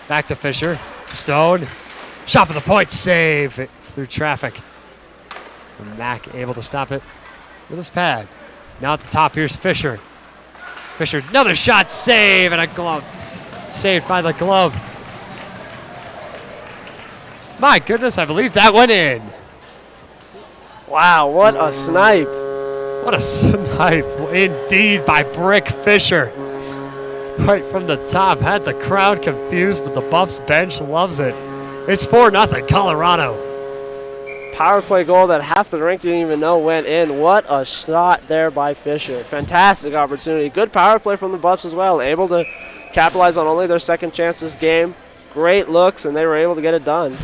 Back to Fisher. Stone. Shot for the point. Save through traffic. And Mack able to stop it with his pad. Now at the top, here's Fisher. Fisher, another shot. Save and a glove. Saved by the glove. My goodness, I believe that went in. Wow, what a snipe. What a snipe indeed by Brick Fisher. Right from the top, had the crowd confused, but the Buffs bench loves it. It's 4-0 Colorado. Power play goal that half the rink didn't even know went in. What a shot there by Fisher. Fantastic opportunity. Good power play from the Buffs as well. Able to capitalize on only their second chance this game. Great looks, and they were able to get it done.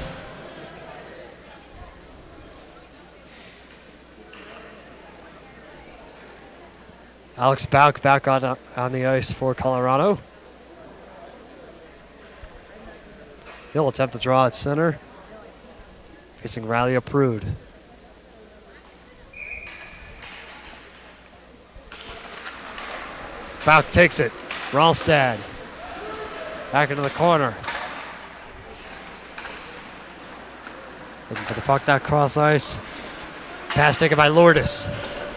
Alex Bauk back on the ice for Colorado. He'll attempt to draw at center. Facing Riley Prude. Bauk takes it. Ralstad. Back into the corner. Looking for the puck down cross ice. Pass taken by Lourdes.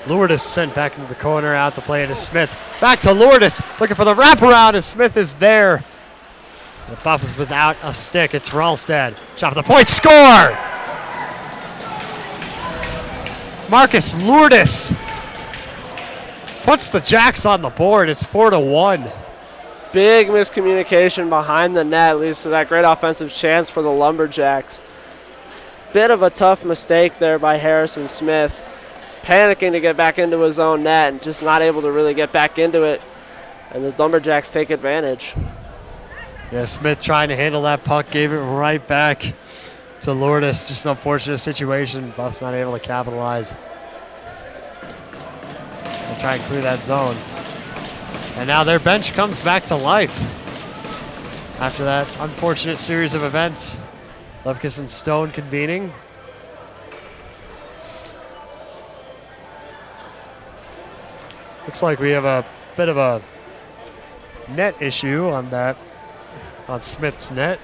Lourdes sent back into the corner, out to play it is Smith. Back to Lourdes, looking for the wraparound, and Smith is there. The Buff is without a stick. It's Ralstad. Shot for the point, score! Marcus Lourdes puts the Jacks on the board. It's 4-1. Big miscommunication behind the net leads to that great offensive chance for the Lumberjacks. Bit of a tough mistake there by Harrison Smith. Panicking to get back into his own net and just not able to really get back into it. And the Lumberjacks take advantage. Yeah, Smith trying to handle that puck, gave it right back to Lourdes. Just an unfortunate situation. Buffs not able to capitalize. They'll try and clear that zone. And now their bench comes back to life. After that unfortunate series of events. Lefkis and Stone convening. Looks like we have a bit of a net issue on that, on Smith's net.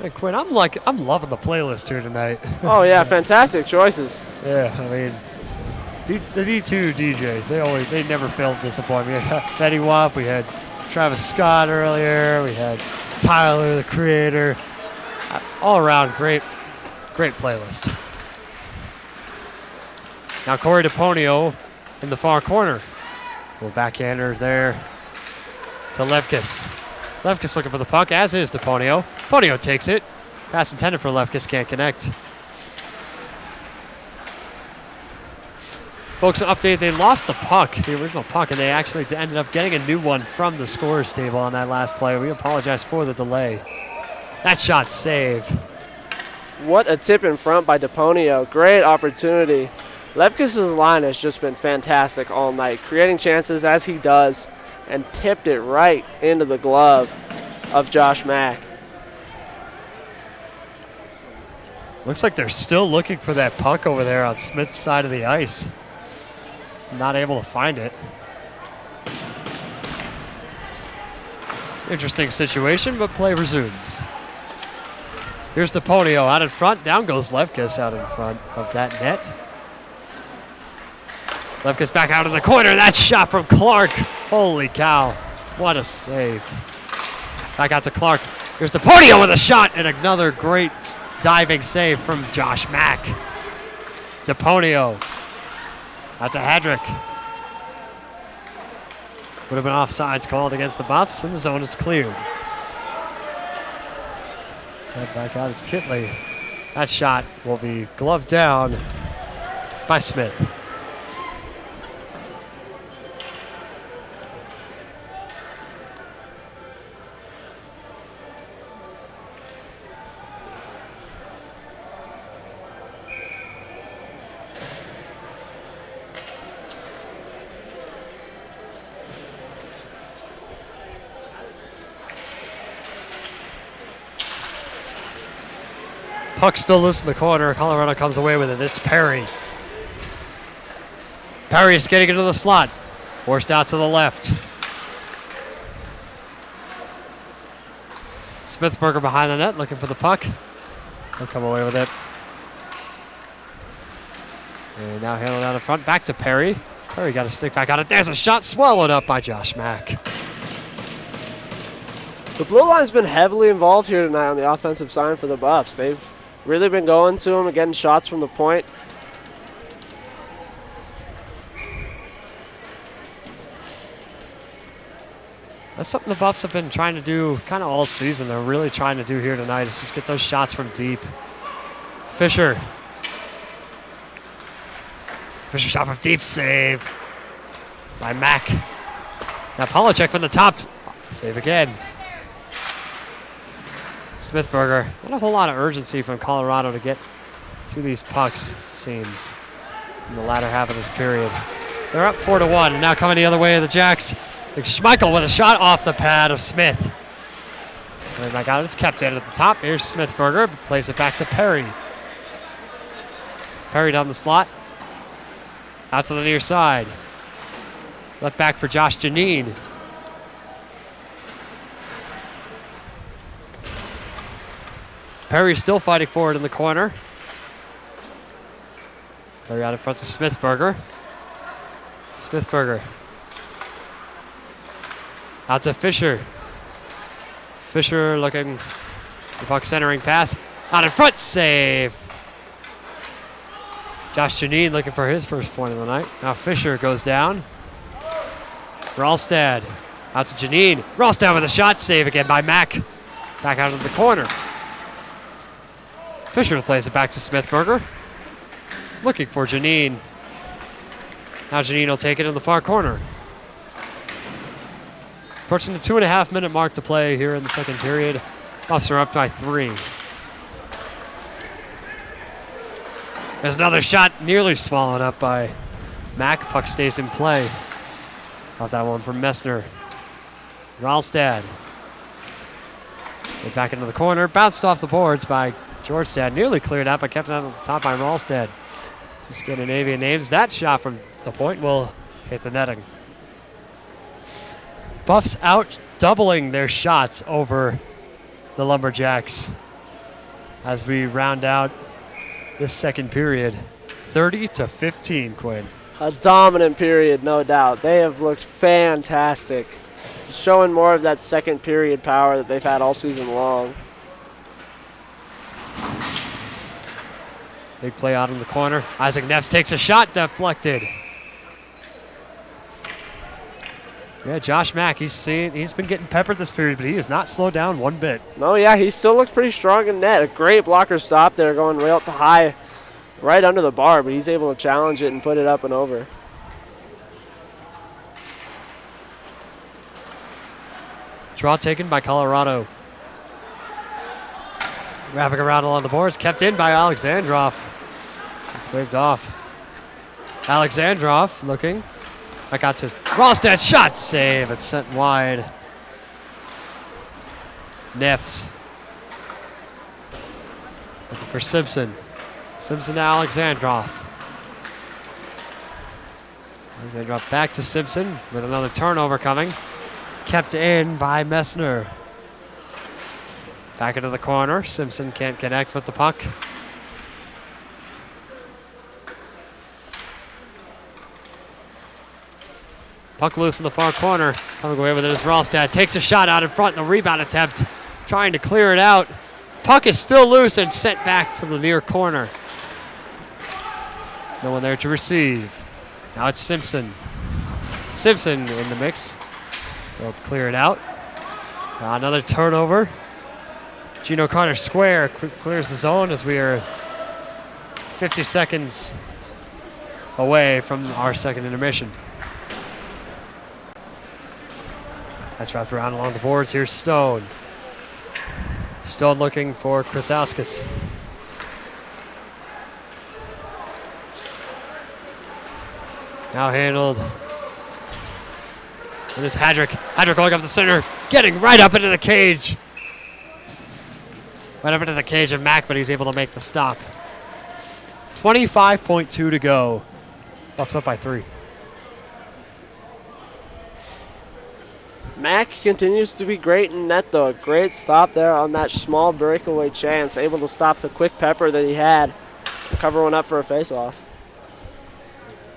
Hey Quinn, I'm loving the playlist here tonight. Oh yeah, fantastic choices. Yeah, I mean, the D2 DJs, they never fail to disappoint me. We had Fetty Wap, we had Travis Scott earlier, we had Tyler, the Creator. All around, great playlist. Now Corey DePonio in the far corner. Little backhander there to Lefkis. Lefkis looking for the puck, as is DePonio. Ponio takes it. Pass intended for Lefkis, can't connect. Folks, an update, they lost the puck, the original puck, and they actually ended up getting a new one from the scorer's table on that last play. We apologize for the delay. That shot save. What a tip in front by DePonio. Great opportunity. Lefkis' line has just been fantastic all night, creating chances as he does, and tipped it right into the glove of Josh Mack. Looks like they're still looking for that puck over there on Smith's side of the ice. Not able to find it. Interesting situation, but play resumes. Here's DePonio out in front. Down goes Lefkis out in front of that net. Lefkis back out in the corner. That shot from Clark. Holy cow. What a save. Back out to Clark. Here's DePonio with a shot and another great diving save from Josh Mack. DePonio. Out to Hadrick. Would have been offsides called against the Buffs, and the zone is cleared. And back out is Kitley. That shot will be gloved down by Smith. Puck still loose in the corner. Colorado comes away with it. It's Perry. Perry is getting into the slot. Forced out to the left. Smithberger behind the net looking for the puck. He'll come away with it. And now handled out in front. Back to Perry. Perry got a stick back on it. There's a shot swallowed up by Josh Mack. The blue line's been heavily involved here tonight on the offensive side for the Buffs. They've really been going to him and getting shots from the point. That's something the Buffs have been trying to do kind of all season. They're really trying to do here tonight is just get those shots from deep. Fisher. Fisher shot from deep, save by Mack. Now Polachek from the top, save again. Smithberger, not a whole lot of urgency from Colorado to get to these pucks, seems, in the latter half of this period. They're up 4-1, and now coming the other way of the Jacks. Schmeichel with a shot off the pad of Smith. And back out, it's kept in at the top. Here's Smithberger, plays it back to Perry. Perry down the slot. Out to the near side. Left back for Josh Janine. Perry still fighting forward in the corner. Perry out in front to Smithberger. Smithberger. Out to Fisher. Fisher looking, the puck centering pass. Out in front, save. Josh Janine looking for his first point of the night. Now Fisher goes down. Ralstad out to Janine. Ralstad with a shot, save again by Mack. Back out of the corner. Fisher plays it back to Smithberger. Looking for Janine. Now Janine will take it in the far corner. Approaching the 2.5 minute mark to play here in the second period. Buffs are up by 3. There's another shot nearly swallowed up by Mack. Puck stays in play. Off that one from Messner. Ralstad. Back into the corner. Bounced off the boards by Georgestad. Nearly cleared out, but kept it out at the top by Ralstad. Two Scandinavian names. That shot from the point will hit the netting. Buffs out doubling their shots over the Lumberjacks as we round out this second period. 30-15, Quinn. A dominant period, no doubt. They have looked fantastic. Showing more of that second period power that they've had all season long. Big play out in the corner. Isaac Neffs takes a shot, deflected. Yeah, Josh Mack, he's been getting peppered this period, but he has not slowed down one bit. No, yeah, he still looks pretty strong in net. A great blocker stop there, going way up high, right under the bar, but he's able to challenge it and put it up and over. Draw taken by Colorado. Wrapping around along the boards, kept in by Alexandrov. It's waved off. Alexandrov looking. Back out to Ralstad, shot save. It's sent wide. Nifs. Looking for Simpson. Simpson to Alexandrov. Alexandrov back to Simpson with another turnover coming. Kept in by Messner. Back into the corner. Simpson can't connect with the puck. Puck loose in the far corner. Coming away with it is Ralstad. Takes a shot out in front in the rebound attempt. Trying to clear it out. Puck is still loose and sent back to the near corner. No one there to receive. Now it's Simpson. Simpson in the mix. Both clear it out. Now another turnover. Gino Carter square clears the zone as we are 50 seconds away from our second intermission. That's wrapped around along the boards. Here's Stone. Stone looking for Krasauskas. Now handled. It is Hadrick. Hadrick going up the center, getting right up into the cage. Right up into the cage of Mack, but he's able to make the stop. 25.2 to go. Buffs up by 3. Mack continues to be great in net, though. A great stop there on that small breakaway chance. Able to stop the quick pepper that he had. Cover one up for a face-off.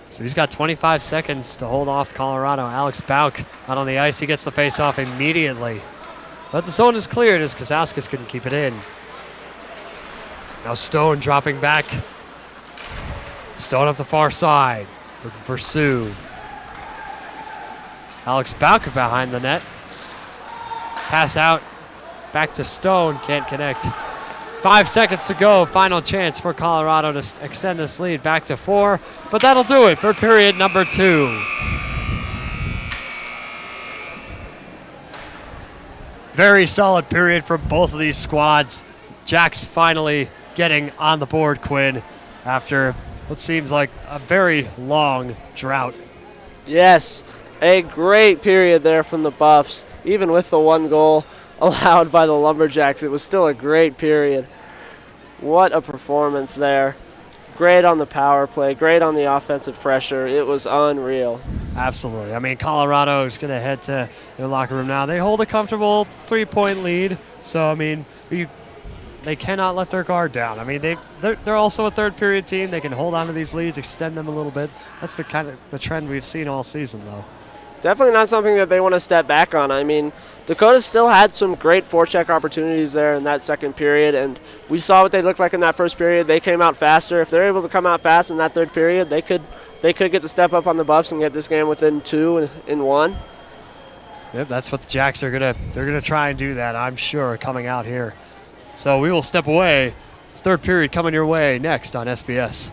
So he's got 25 seconds to hold off Colorado. Alex Bauk out on the ice. He gets the face-off immediately. But the zone is cleared as Kazauskas couldn't keep it in. Now Stone dropping back. Stone up the far side. Looking for Sue. Alex Bauk behind the net. Pass out. Back to Stone. Can't connect. 5 seconds to go. Final chance for Colorado to extend this lead back to 4. But that'll do it for period number 2. Very solid period for both of these squads. Jacks finally getting on the board, Quinn, after what seems like a very long drought. Yes, a great period there from the Buffs. Even with the 1 goal allowed by the Lumberjacks, it was still a great period. What a performance there. Great on the power play, great on the offensive pressure. It was unreal. Absolutely. I mean, Colorado is going to head to their locker room now. They hold a comfortable 3-point lead, so, I mean, they cannot let their guard down. I mean, they're also a third-period team. They can hold on to these leads, extend them a little bit. That's the trend we've seen all season, though. Definitely not something that they want to step back on. I mean, Dakota still had some great forecheck opportunities there in that second period, and we saw what they looked like in that first period. They came out faster. If they're able to come out fast in that third period, they could get the step up on the Buffs and get this game within 2 in 1. Yep, that's what the Jacks are gonna try and do that, I'm sure, coming out here. So we will step away. It's third period coming your way next on SBS.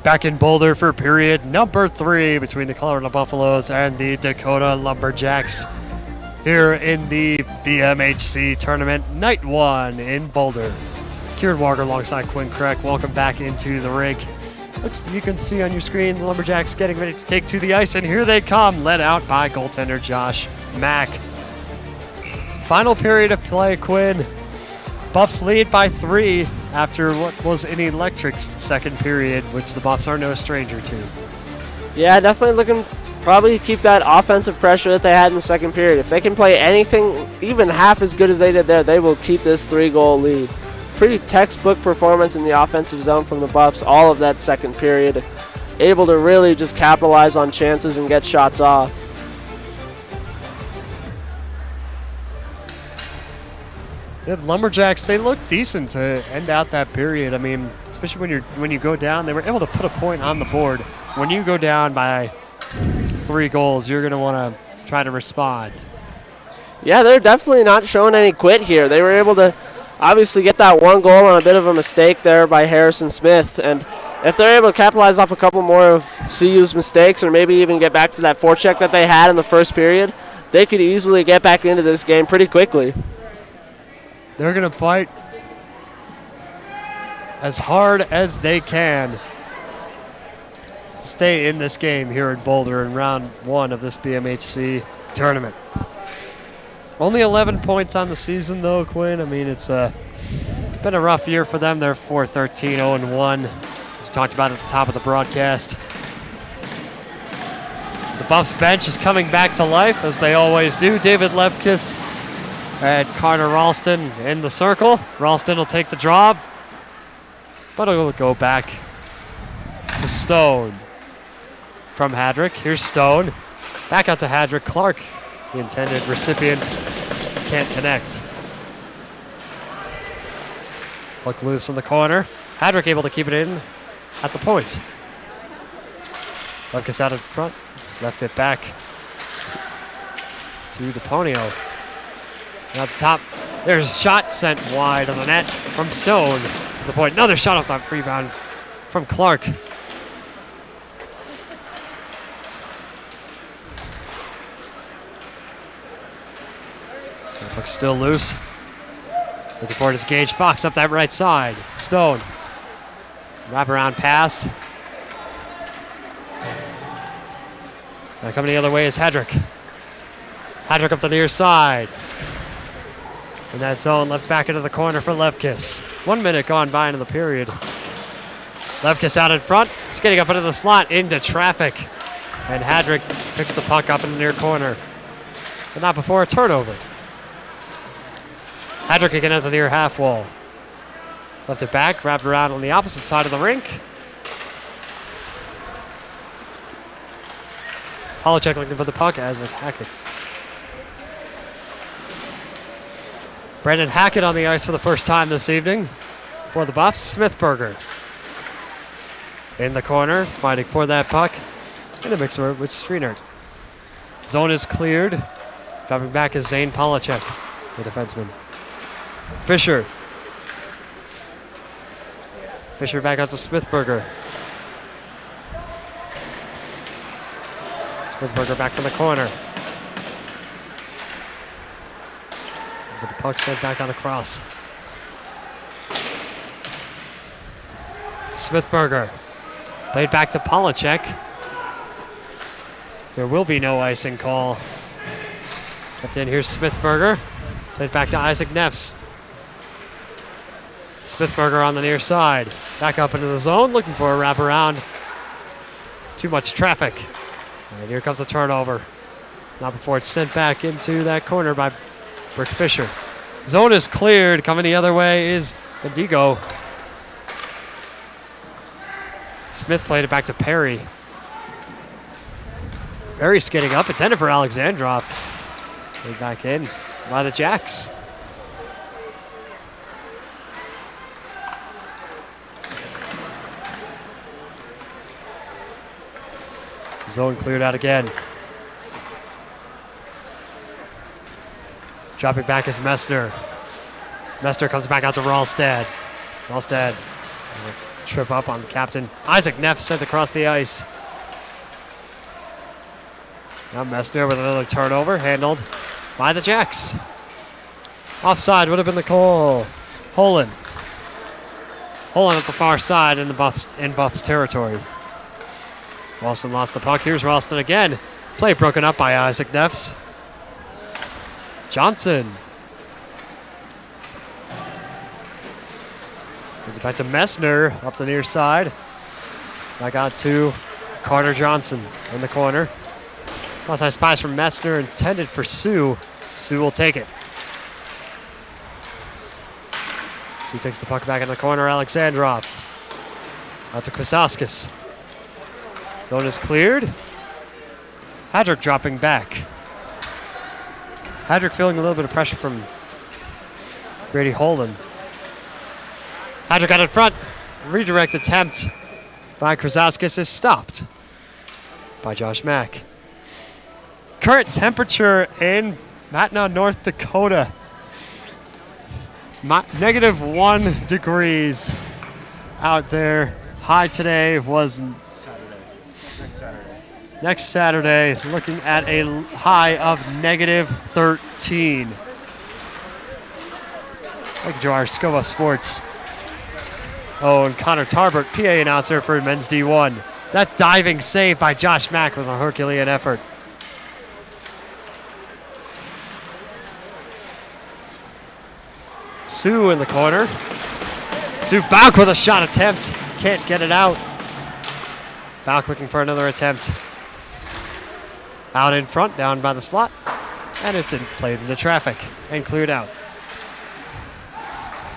Back in Boulder for period number 3 between the Colorado Buffaloes and the Dakota Lumberjacks here in the BMHC tournament, night 1 in Boulder. Kieran Walker alongside Quinn Crack. Welcome back into the rink. You can see on your screen the Lumberjacks getting ready to take to the ice, and here they come, led out by goaltender Josh Mack. Final period of play, Quinn. Buffs lead by 3 after what was an electric second period, which the Buffs are no stranger to. Yeah, definitely looking probably to keep that offensive pressure that they had in the second period. If they can play anything, even half as good as they did there, they will keep this 3-goal lead. Pretty textbook performance in the offensive zone from the Buffs all of that second period. Able to really just capitalize on chances and get shots off. The Lumberjacks, they look decent to end out that period. I mean, especially when you go down, they were able to put a point on the board. When you go down by 3 goals, you're going to want to try to respond. Yeah, they're definitely not showing any quit here. They were able to obviously get that 1 goal on a bit of a mistake there by Harrison Smith. And if they're able to capitalize off a couple more of CU's mistakes, or maybe even get back to that forecheck that they had in the first period, they could easily get back into this game pretty quickly. They're going to fight as hard as they can to stay in this game here in Boulder in round 1 of this BMHC tournament. Only 11 points on the season, though, Quinn. I mean, it's been a rough year for them. They're 4-13, 0-1, as we talked about at the top of the broadcast. The Buffs bench is coming back to life, as they always do. David Lefkis and Carter Ralston in the circle. Ralston will take the draw, but it'll go back to Stone from Hadrick. Here's Stone. Back out to Hadrick. Clark, the intended recipient, can't connect. Puck loose in the corner. Hadrick able to keep it in at the point. Lefkis out in front. Left it back to DePonio. At the top, there's a shot sent wide of the net from Stone. The point, another shot off the rebound from Clark. The puck's still loose. Looking forward is Gage Fox up that right side. Stone. Wraparound pass. Now coming the other way is Hadrick. Hadrick up the near side. In that zone, left back into the corner for Lefkis. 1 minute gone by into the period. Lefkis out in front, skating up into the slot, into traffic. And Hadrick picks the puck up in the near corner. But not before a turnover. Hadrick again at the near half wall. Left it back, wrapped around on the opposite side of the rink. Polachek looking for the puck, as was Hackett. Brendan Hackett on the ice for the first time this evening for the Buffs. Smithberger in the corner, fighting for that puck. In the mix with Streenert. Zone is cleared. Dropping back is Zane Polachek, the defenseman. Fisher back out to Smithberger. Smithberger back to the corner. But the puck sent back on across. Smithberger played back to Polachek. There will be no icing call. Kept in, here's Smithberger. Played back to Isaac Neffs. Smithberger on the near side. Back up into the zone, looking for a wraparound. Too much traffic. And here comes a turnover. Not before it's sent back into that corner by Brick Fisher. Zone is cleared. Coming the other way is Indigo. Smith played it back to Perry. Perry skating up, intended for Alexandrov. Played back in by the Jacks. Zone cleared out again. Dropping back is Messner. Messner comes back out to Ralstad. Ralstad trip up on the captain. Isaac Neff sent across the ice. Now Messner with another turnover, handled by the Jacks. Offside would have been the call. Holland. Holland at the far side in Buffs territory. Ralston lost the puck. Here's Ralston again. Play broken up by Isaac Neffs. Johnson. Gives it back to Messner up the near side. Back out to Carter Johnson in the corner. Cross-ice pass from Messner intended for Sue. Sue will take it. Sue takes the puck back in the corner. Alexandrov. Out to Kwasaskis. Zone is cleared. Hadrick dropping back. Hadrick feeling a little bit of pressure from Grady Holden. Hadrick out in front. Redirect attempt by Krasaskis is stopped by Josh Mack. Current temperature in Mackinac, North Dakota. -1 degrees out there. High today was next Saturday, looking at a high of -13. Thank you to our Scova Sports. Oh, and Connor Tarbert, PA announcer for men's D1. That diving save by Josh Mack was a Herculean effort. Sue in the corner. Sue Bauk with a shot attempt. Can't get it out. Bauk looking for another attempt. Out in front, down by the slot. And it's played into traffic and cleared out.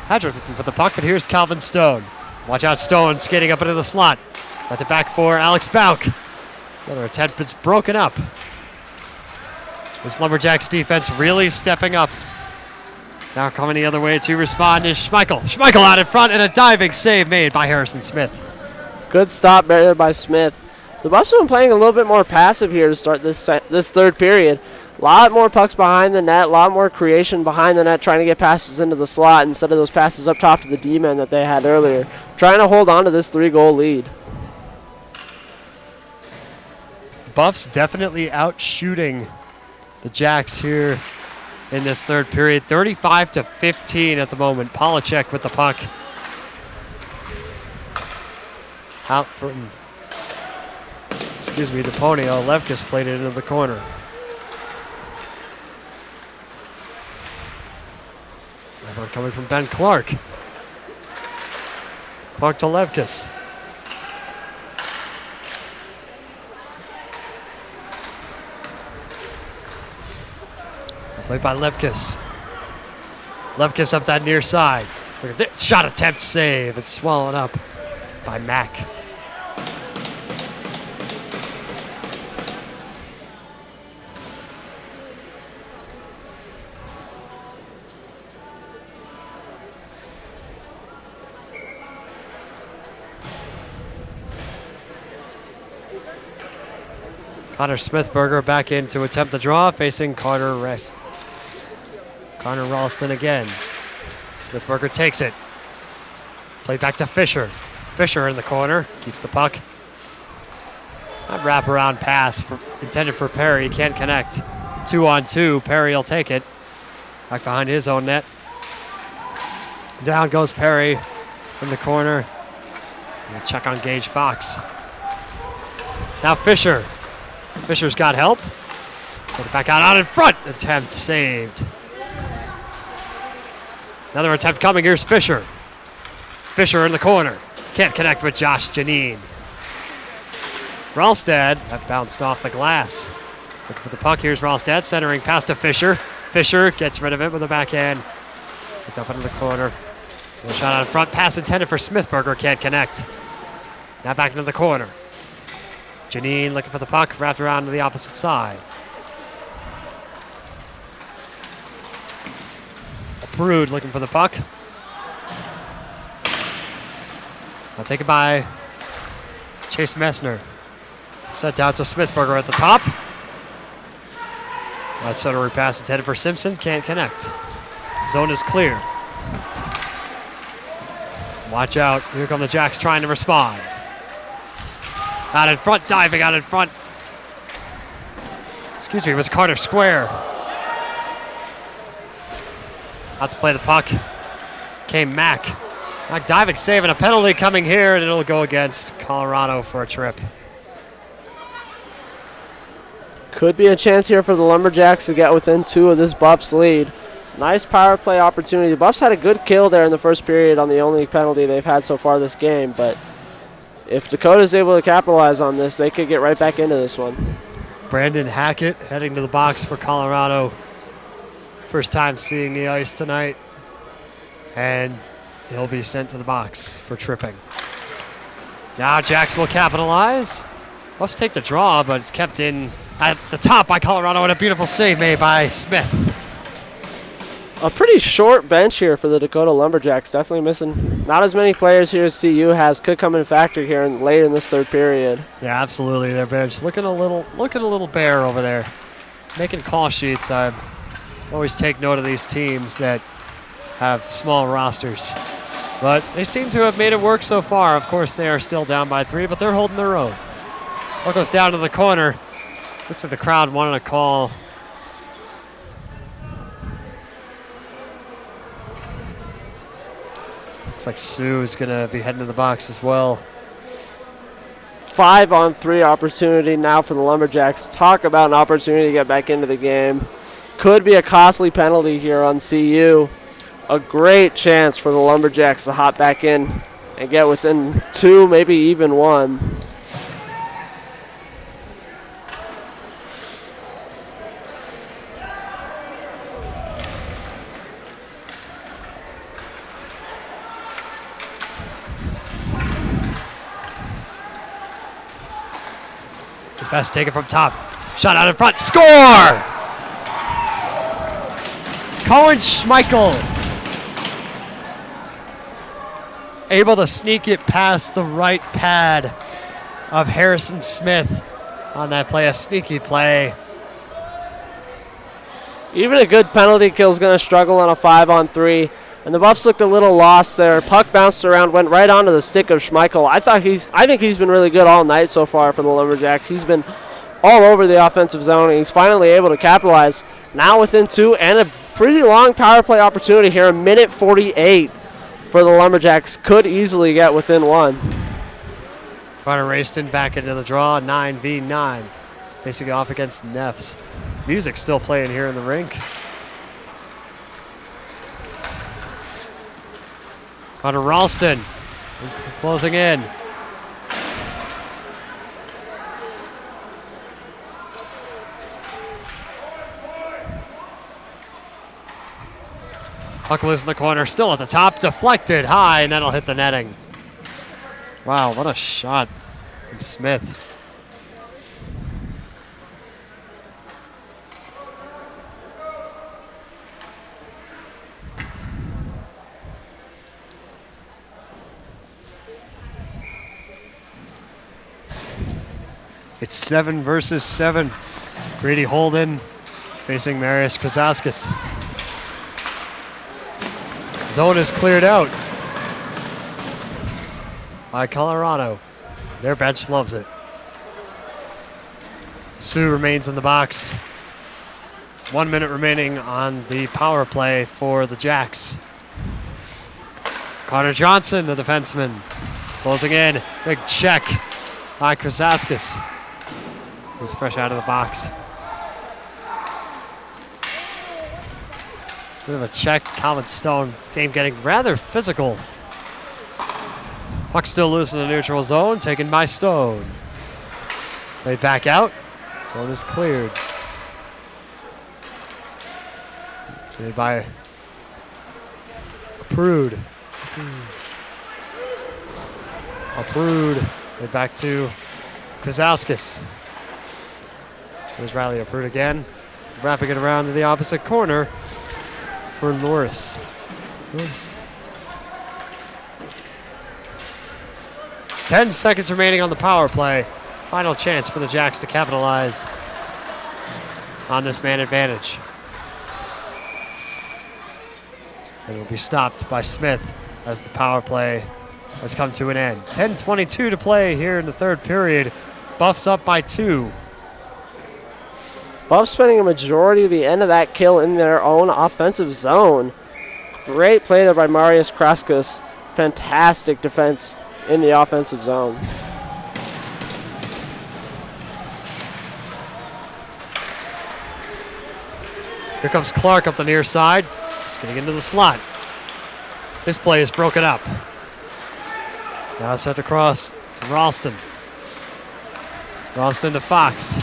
Hadrick looking for the puck, but here's Calvin Stone. Watch out, Stone skating up into the slot. Got it back for Alex Bauk. Another attempt, but it's broken up. This Lumberjacks defense really stepping up. Now coming the other way to respond is Schmeichel. Schmeichel out in front and a diving save made by Harrison Smith. Good stop there by Smith. The Buffs have been playing a little bit more passive here to start this third period. A lot more pucks behind the net, a lot more creation behind the net, trying to get passes into the slot instead of those passes up top to the D-men that they had earlier. Trying to hold on to this 3-goal lead. Buffs definitely out shooting the Jacks here in this third period. 35-15 at the moment. Polacek with the puck. Out from, DePonio. Levkis played it into the corner. That one coming from Ben Clark. Clark to Levkis. Played by Levkis. Levkis up that near side. Shot attempt save. It's swallowed up by Mack. Connor Smithberger back in to attempt the draw, facing Connor Ralston again. Smithberger takes it. Play back to Fisher. Fisher in the corner, keeps the puck. That wraparound pass intended for Perry, can't connect. 2-on-2, Perry will take it. Back behind his own net. Down goes Perry in the corner. Gonna check on Gage Fox. Now Fisher. Fisher's got help. Set it back out in front. Attempt saved. Another attempt coming. Here's Fisher. Fisher in the corner. Can't connect with Josh Janine. Ralstad, that bounced off the glass. Looking for the puck. Here's Ralstad centering pass to Fisher. Fisher gets rid of it with a backhand. Picked up into the corner. A shot out in front. Pass intended for Smithberger. Can't connect. Now back into the corner. Janine looking for the puck. Wrapped around to the opposite side. Brood looking for the puck. I'll take it by Chase Messner. Sent out to Smithberger at the top. That center pass intended for Simpson. Can't connect. Zone is clear. Watch out. Here come the Jacks trying to respond. Out in front, diving out in front. Excuse me, it was Carter Square. Out to play the puck. Came Mack. Mack diving, saving a penalty coming here, and it'll go against Colorado for a trip. Could be a chance here for the Lumberjacks to get within 2 of this Buffs lead. Nice power play opportunity. The Buffs had a good kill there in the first period on the only penalty they've had so far this game, but if Dakota's able to capitalize on this, they could get right back into this one. Brandon Hackett heading to the box for Colorado. First time seeing the ice tonight, and he'll be sent to the box for tripping. Now Jacks will capitalize. Buffs take the draw, but it's kept in at the top by Colorado, and a beautiful save made by Smith. A pretty short bench here for the Dakota Lumberjacks. Definitely missing not as many players here as CU has. Could come in factor here late in this third period. Yeah, absolutely. Their bench looking a little bare over there. Making call sheets. I always take note of these teams that have small rosters, but they seem to have made it work so far. Of course, they are still down by 3, but they're holding their own. Ball goes down to the corner. Looks like the crowd wanted a call. Looks like Sue is going to be heading to the box as well. 5-on-3 opportunity now for the Lumberjacks. Talk about an opportunity to get back into the game. Could be a costly penalty here on CU. A great chance for the Lumberjacks to hop back in and get within 2, maybe even 1. Best taken from top. Shot out in front. Score! Cohen Schmeichel able to sneak it past the right pad of Harrison Smith on that play. A sneaky play. Even a good penalty kill is going to struggle on a 5-on-3. And the Buffs looked a little lost there. Puck bounced around, went right onto the stick of Schmeichel. I think he's been really good all night so far for the Lumberjacks. He's been all over the offensive zone, and he's finally able to capitalize. Now within 2, and a pretty long power play opportunity here. A minute 48 for the Lumberjacks. Could easily get within 1. Carter Rayston back into the draw, 9v9. Facing off against Neffs. Music still playing here in the rink. Connor Ralston closing in. Puck loose in the corner, still at the top, deflected high, and that'll hit the netting. Wow, what a shot from Smith. It's 7 versus 7. Grady Holden facing Marius Krasauskas. Zone is cleared out by Colorado. Their bench loves it. Sioux remains in the box. 1 minute remaining on the power play for the Jacks. Connor Johnson, the defenseman, closing in. Big check by Krasauskas. Who's fresh out of the box. Bit of a check. Calvin Stone. Game getting rather physical. Puck still loose in the neutral zone. Taken by Stone. Played back out. Zone is cleared. Played by Prude. Prude. Played back to Krasauskas. There's Riley Prude again. Wrapping it around to the opposite corner for Loris. 10 seconds remaining on the power play. Final chance for the Jacks to capitalize on this man advantage. And it will be stopped by Smith as the power play has come to an end. 10:22 to play here in the third period. Buffs up by 2. Buffs spending a majority of the end of that kill in their own offensive zone. Great play there by Marius Kraskus. Fantastic defense in the offensive zone. Here comes Clark up the near side. He's getting into the slot. This play is broken up. Now sent across to Ralston. Ralston to Fox.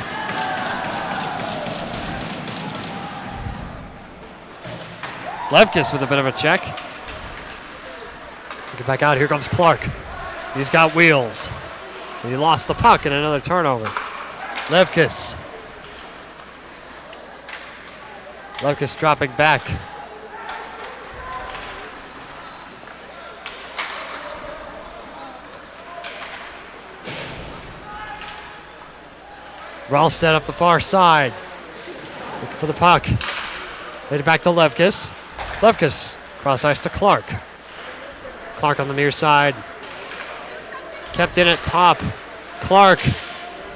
Levkis with a bit of a check. Get back out. Here comes Clark. He's got wheels. He lost the puck and another turnover. Levkis. Levkis dropping back. Ralston up the far side. Looking for the puck. Laid it back to Levkis. Levkis cross ice to Clark. Clark on the near side. Kept in at top. Clark.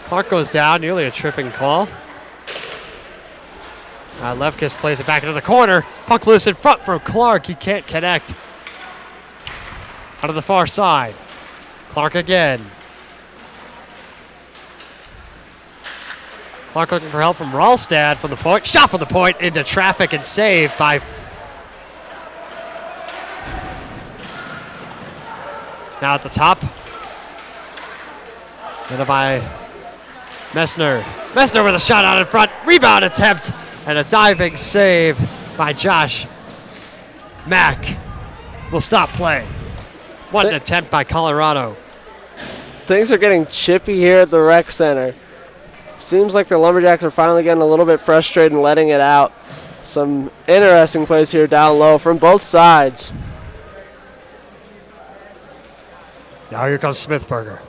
Clark goes down. Nearly a tripping call. Levkis plays it back into the corner. Puck loose in front from Clark. He can't connect. Out of the far side. Clark again. Clark looking for help from Ralstad from the point. Shot from the point into traffic and saved by now at the top. Then by Messner. Messner with a shot out in front. Rebound attempt and a diving save by Josh Mack. Will stop play. What an attempt by Colorado. Things are getting chippy here at the rec center. Seems like the Lumberjacks are finally getting a little bit frustrated and letting it out. Some interesting plays here down low from both sides. Now here comes Smithberger.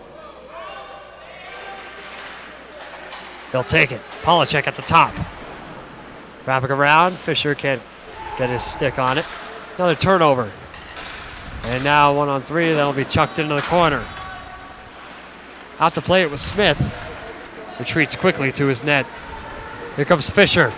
He'll take it. Polachek at the top. Wrapping around. Fisher can't get his stick on it. Another turnover. And now 1-on-3. That'll be chucked into the corner. Out to play it with Smith. Retreats quickly to his net. Here comes Fisher.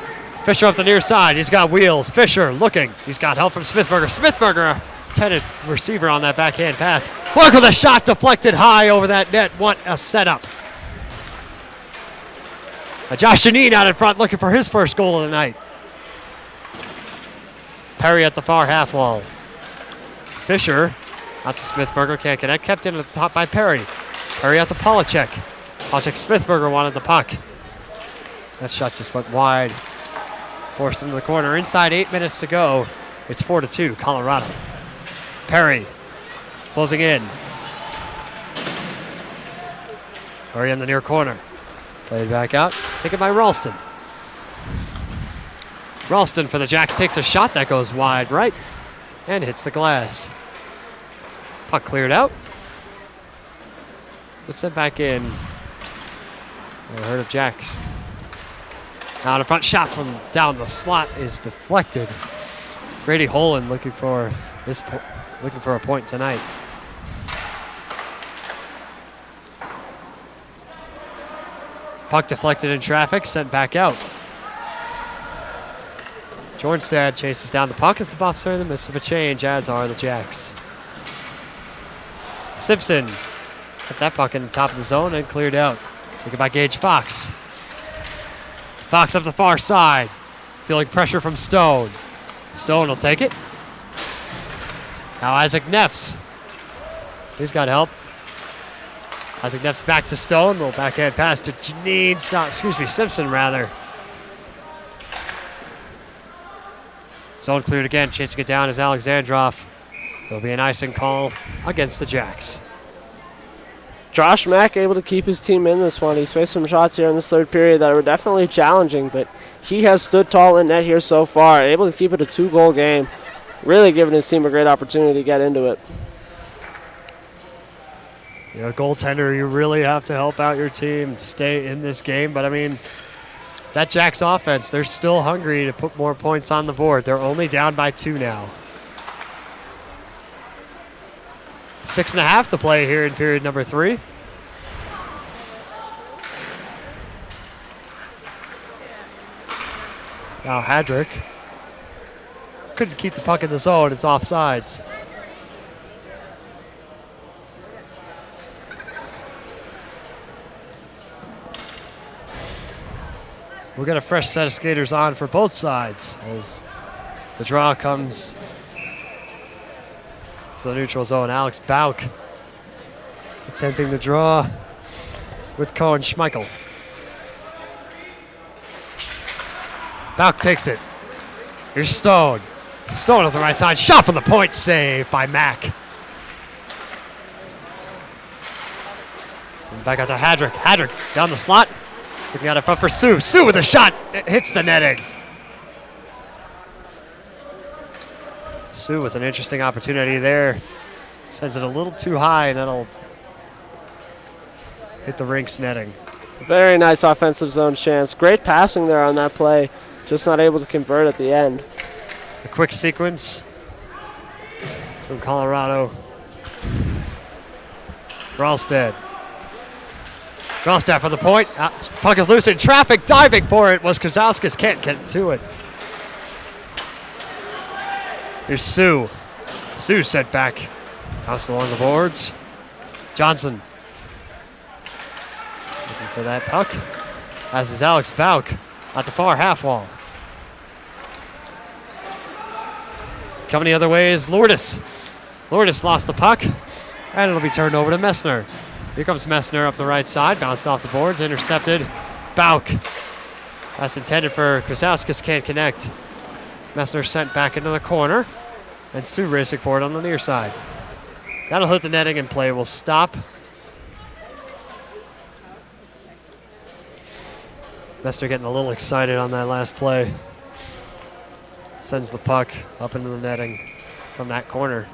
Fisher up the near side. He's got wheels. Fisher looking. He's got help from Smithberger. Smithberger, intended receiver on that backhand pass. Clark with a shot deflected high over that net. What a setup. Josh Janine out in front looking for his first goal of the night. Perry at the far half wall. Fisher out to Smithberger. Can't connect. Kept in at the top by Perry. Perry out to Polachek. Polachek Smithberger wanted the puck. That shot just went wide. Forced into the corner. Inside 8 minutes to go. It's 4-2, Colorado. Perry closing in. Perry in the near corner. Played back out. Taken by Ralston. Ralston for the Jacks takes a shot that goes wide right and hits the glass. Puck cleared out. But sent back in. I heard of Jacks. Out in front, shot from down the slot is deflected. Grady Holland looking for a point tonight. Puck deflected in traffic, sent back out. Jornstad chases down the puck as the Buffs are in the midst of a change, as are the Jacks. Simpson got that puck in the top of the zone and cleared out. Taken by Gage Fox. Fox up the far side. Feeling pressure from Stone. Stone will take it. Now Isaac Neffs. He's got help. Isaac Neffs back to Stone. Little backhand pass to Simpson rather. Zone cleared again. Chasing it down is Alexandrov. There'll be an icing call against the Jacks. Josh Mack able to keep his team in this one. He's faced some shots here in this third period that were definitely challenging, but he has stood tall in net here so far, able to keep it a 2-goal game, really giving his team a great opportunity to get into it. You know, goaltender, you really have to help out your team stay in this game, but I mean, that Jacks offense, they're still hungry to put more points on the board. They're only down by 2 now. 6.5 to play here in period number 3. Now Hadrick couldn't keep the puck in the zone. It's offsides. We'll get a fresh set of skaters on for both sides as the draw comes to the neutral zone. Alex Bauk attempting the draw with Cohen Schmeichel. Bauk takes it. Here's Stone. Stone on the right side. Shot from the point. Save by Mack. And back out to Hadrick. Hadrick down the slot. Looking out in front for Sue. Sue with a shot. It hits the netting. Sue with an interesting opportunity there. Sends it a little too high, and that'll hit the rink's netting. Very nice offensive zone chance. Great passing there on that play. Just not able to convert at the end. A quick sequence from Colorado. Ralstad. Ralstad for the point. Puck is loose in traffic. Diving for it was Kazauskas. Can't get to it. Here's Sue. Sue set back. House along the boards. Johnson. Looking for that puck. As is Alex Bauk at the far half wall. Coming the other way is Lourdes. Lourdes lost the puck, and it'll be turned over to Messner. Here comes Messner up the right side, bounced off the boards, intercepted. Bauk. That's intended for Krasauskas, can't connect. Messner sent back into the corner, and Sue racing forward on the near side. That'll hit the netting, and play will stop. Messner getting a little excited on that last play. Sends the puck up into the netting from that corner.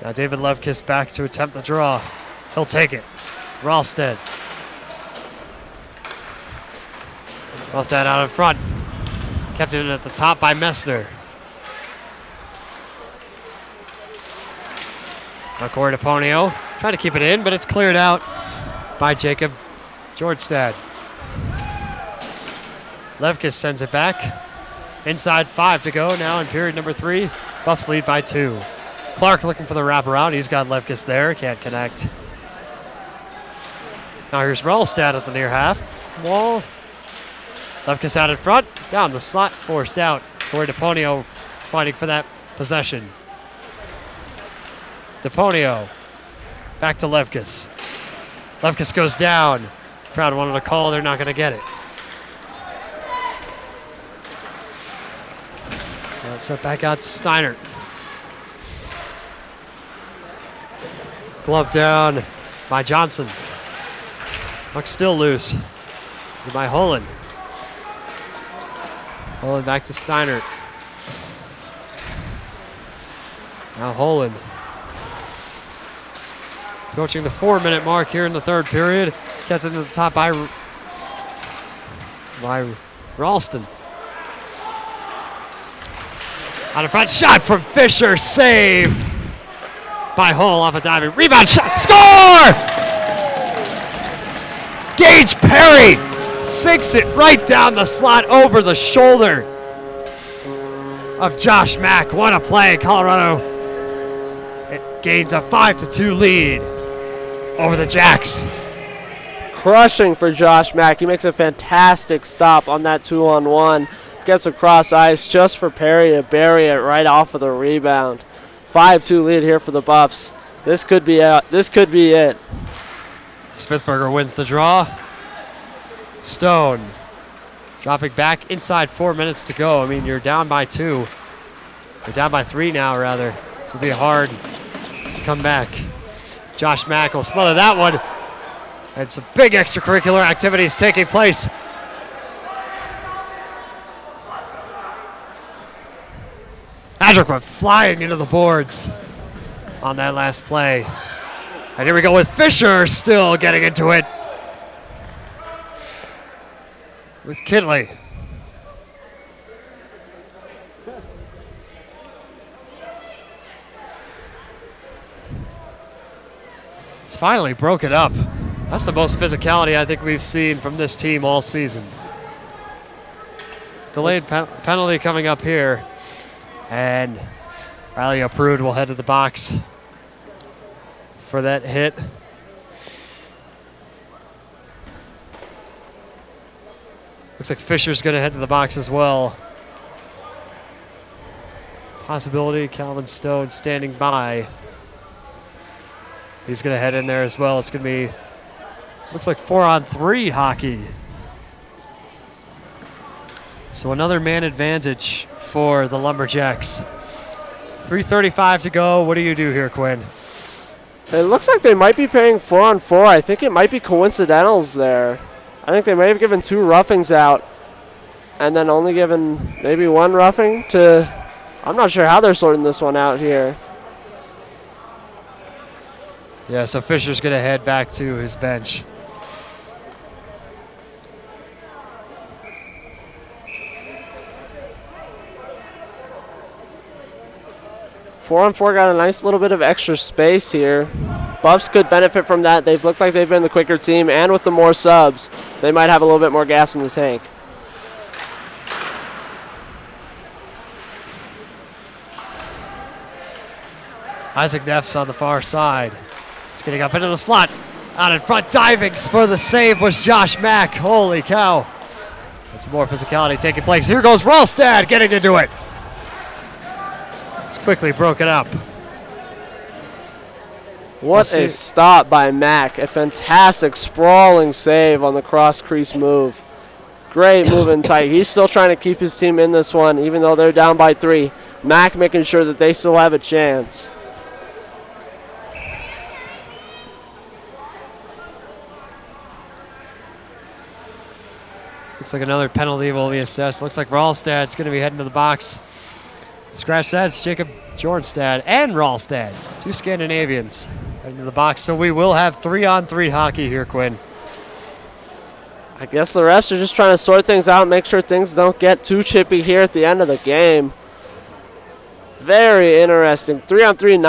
Now David Levkis back to attempt the draw. He'll take it. Ralstad. Ralstad out in front. Kept it in at the top by Messner. Now Corey DePonio trying to keep it in, but it's cleared out by Jacob Jordstad. Levkis sends it back. Inside 5 to go now in period number 3. Buffs lead by 2. Clark looking for the wraparound. He's got Levkis there. Can't connect. Now here's Ralstad at the near half wall. Levkis out in front. Down the slot. Forced out. Corey DePonio fighting for that possession. DePonio. Back to Levkis. Levkis goes down. Crowd wanted a call. They're not going to get it. Set back out to Steiner. Glove down by Johnson. Puck still loose. By Holland. Holland back to Steiner. Now Holland. Approaching the 4-minute mark here in the third period. Gets into the top by Ralston. On a front shot from Fisher. Save by Hull off a diving. Rebound shot. Score! Gage Perry sinks it right down the slot over the shoulder of Josh Mack. What a play. Colorado it gains a 5-2 lead over the Jacks. Crushing for Josh Mack. He makes a fantastic stop on that 2-on-1. Gets across ice just for Perry to bury it right off of the rebound. 5-2 lead here for the Buffs. This could be it. Smithberger wins the draw. Stone dropping back inside 4 minutes to go. I mean, you're down by 2. You're down by 3 now, rather. This will be hard to come back. Josh Mack will smother that one. And some big extracurricular activities taking place. Hadrick went flying into the boards on that last play. And here we go with Fisher still getting into it. With Kinley. finally broke it up. That's the most physicality I think we've seen from this team all season. Delayed penalty coming up here. And Riley Aprud will head to the box for that hit. Looks like Fisher's going to head to the box as well. Possibility, Calvin Stone standing by. He's going to head in there as well. It's going to be, looks like 4-on-3 hockey. So another man advantage for the Lumberjacks. 3:35 to go. What do you do here, Quinn? It looks like they might be playing 4-on-4. I think it might be coincidentals there. I think they may have given 2 roughings out and then only given maybe 1 roughing to, I'm not sure how they're sorting this one out here. Yeah, so Fisher's going to head back to his bench. Four on four got a nice little bit of extra space here. Buffs could benefit from that. They've looked like they've been the quicker team, and with the more subs, they might have a little bit more gas in the tank. Isaac Neff's on the far side. He's getting up into the slot. Out in front, diving for the save was Josh Mack. Holy cow. That's some more physicality taking place. Here goes Ralstad getting into it. It's quickly broken up. What a stop by Mack. A fantastic sprawling save on the cross crease move. Great moving tight. He's still trying to keep his team in this one, even though they're down by 3. Mack making sure that they still have a chance. Looks like another penalty will be assessed. Looks like Ralstad's going to be heading to the box. Scratch that, it's Jacob Jornstad and Ralstad, 2 Scandinavians heading to the box. So we will have 3-on-3 hockey here, Quinn. I guess the refs are just trying to sort things out, make sure things don't get too chippy here at the end of the game. Very interesting. 3-on-3,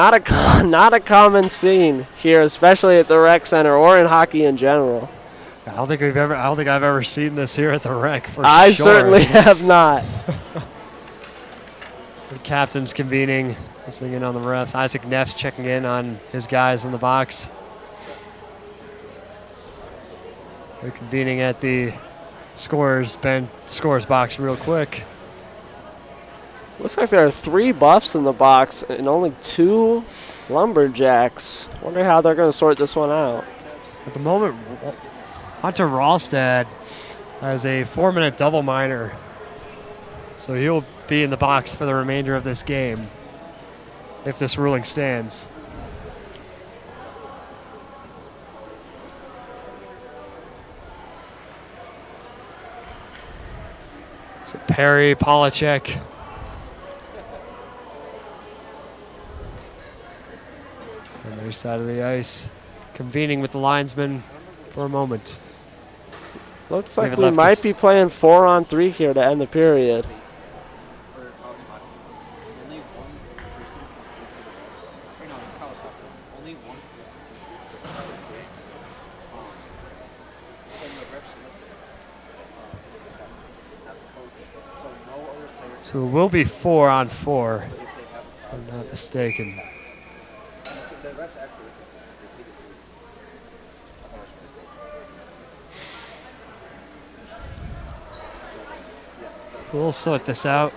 not a common scene here, especially at the rec center or in hockey in general. I don't think I've ever seen this here at the rec for sure. I certainly have not. The captain's convening, listening in on the refs. Isaac Neff's checking in on his guys in the box. They're convening at the scorers box real quick. Looks like there are 3 buffs in the box and only 2 Lumberjacks. Wonder how they're going to sort this one out. At the moment, Hunter Ralstad has a 4-minute double minor. So he'll be in the box for the remainder of this game if this ruling stands. So Perry, Polacek. On the other side of the ice, convening with the linesman for a moment. Looks like we might be playing 4-on-3 here to end the period. So it will be 4-on-4, if I'm not mistaken. So we'll sort this out.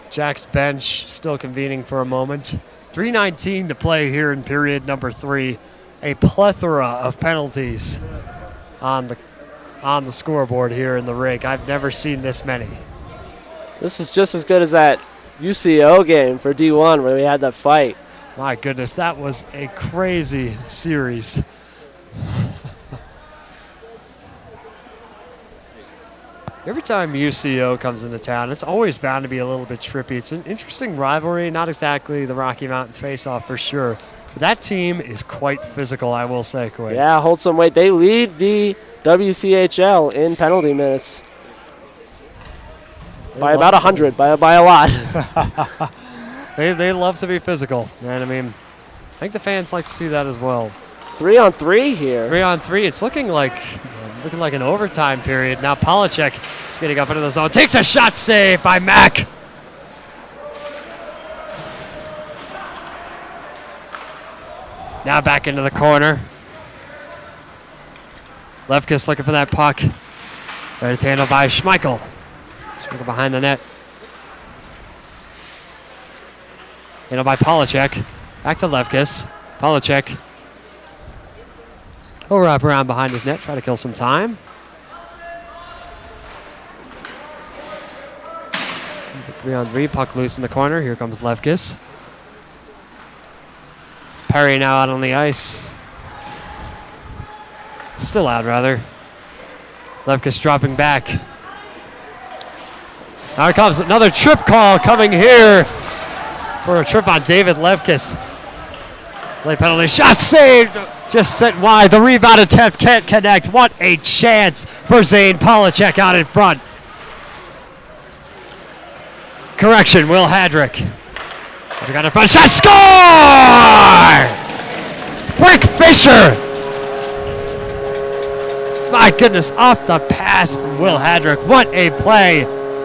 Jack's bench still convening for a moment. 3:19 to play here in period number 3. A plethora of penalties on the scoreboard here in the rink. I've never seen this many. This is just as good as that UCO game for D1 where we had that fight. My goodness, that was a crazy series. Every time UCO comes into town, it's always bound to be a little bit trippy. It's an interesting rivalry, not exactly the Rocky Mountain face-off for sure. But that team is quite physical, I will say, Quinn. Yeah, hold some weight. They lead the WCHL in penalty minutes. By about 100, by a lot. They love to be physical, and I mean, I think the fans like to see that as well. 3-on-3 here. 3-on-3. It's looking like an overtime period. Now Polachek is getting up into the zone. Takes a shot save by Mack. Now back into the corner. Lefkis looking for that puck. Ready to handle by Schmeichel. Schmeichel behind the net. Handled by Polachek. Back to Lefkis. Polachek. He'll wrap around behind his net, try to kill some time. The 3-on-3, puck loose in the corner. Here comes Lefkis. Perry now out on the ice. Still out, rather. Lefkis dropping back. Now here comes another trip call coming here for a trip on David Lefkis. Play penalty, shot saved, just sent wide. The rebound attempt can't connect. What a chance for Zane Polachek out in front. Correction, Will Hadrick. Got in front, shot, score! Brick Fisher. My goodness, off the pass from Will Hadrick. What a play.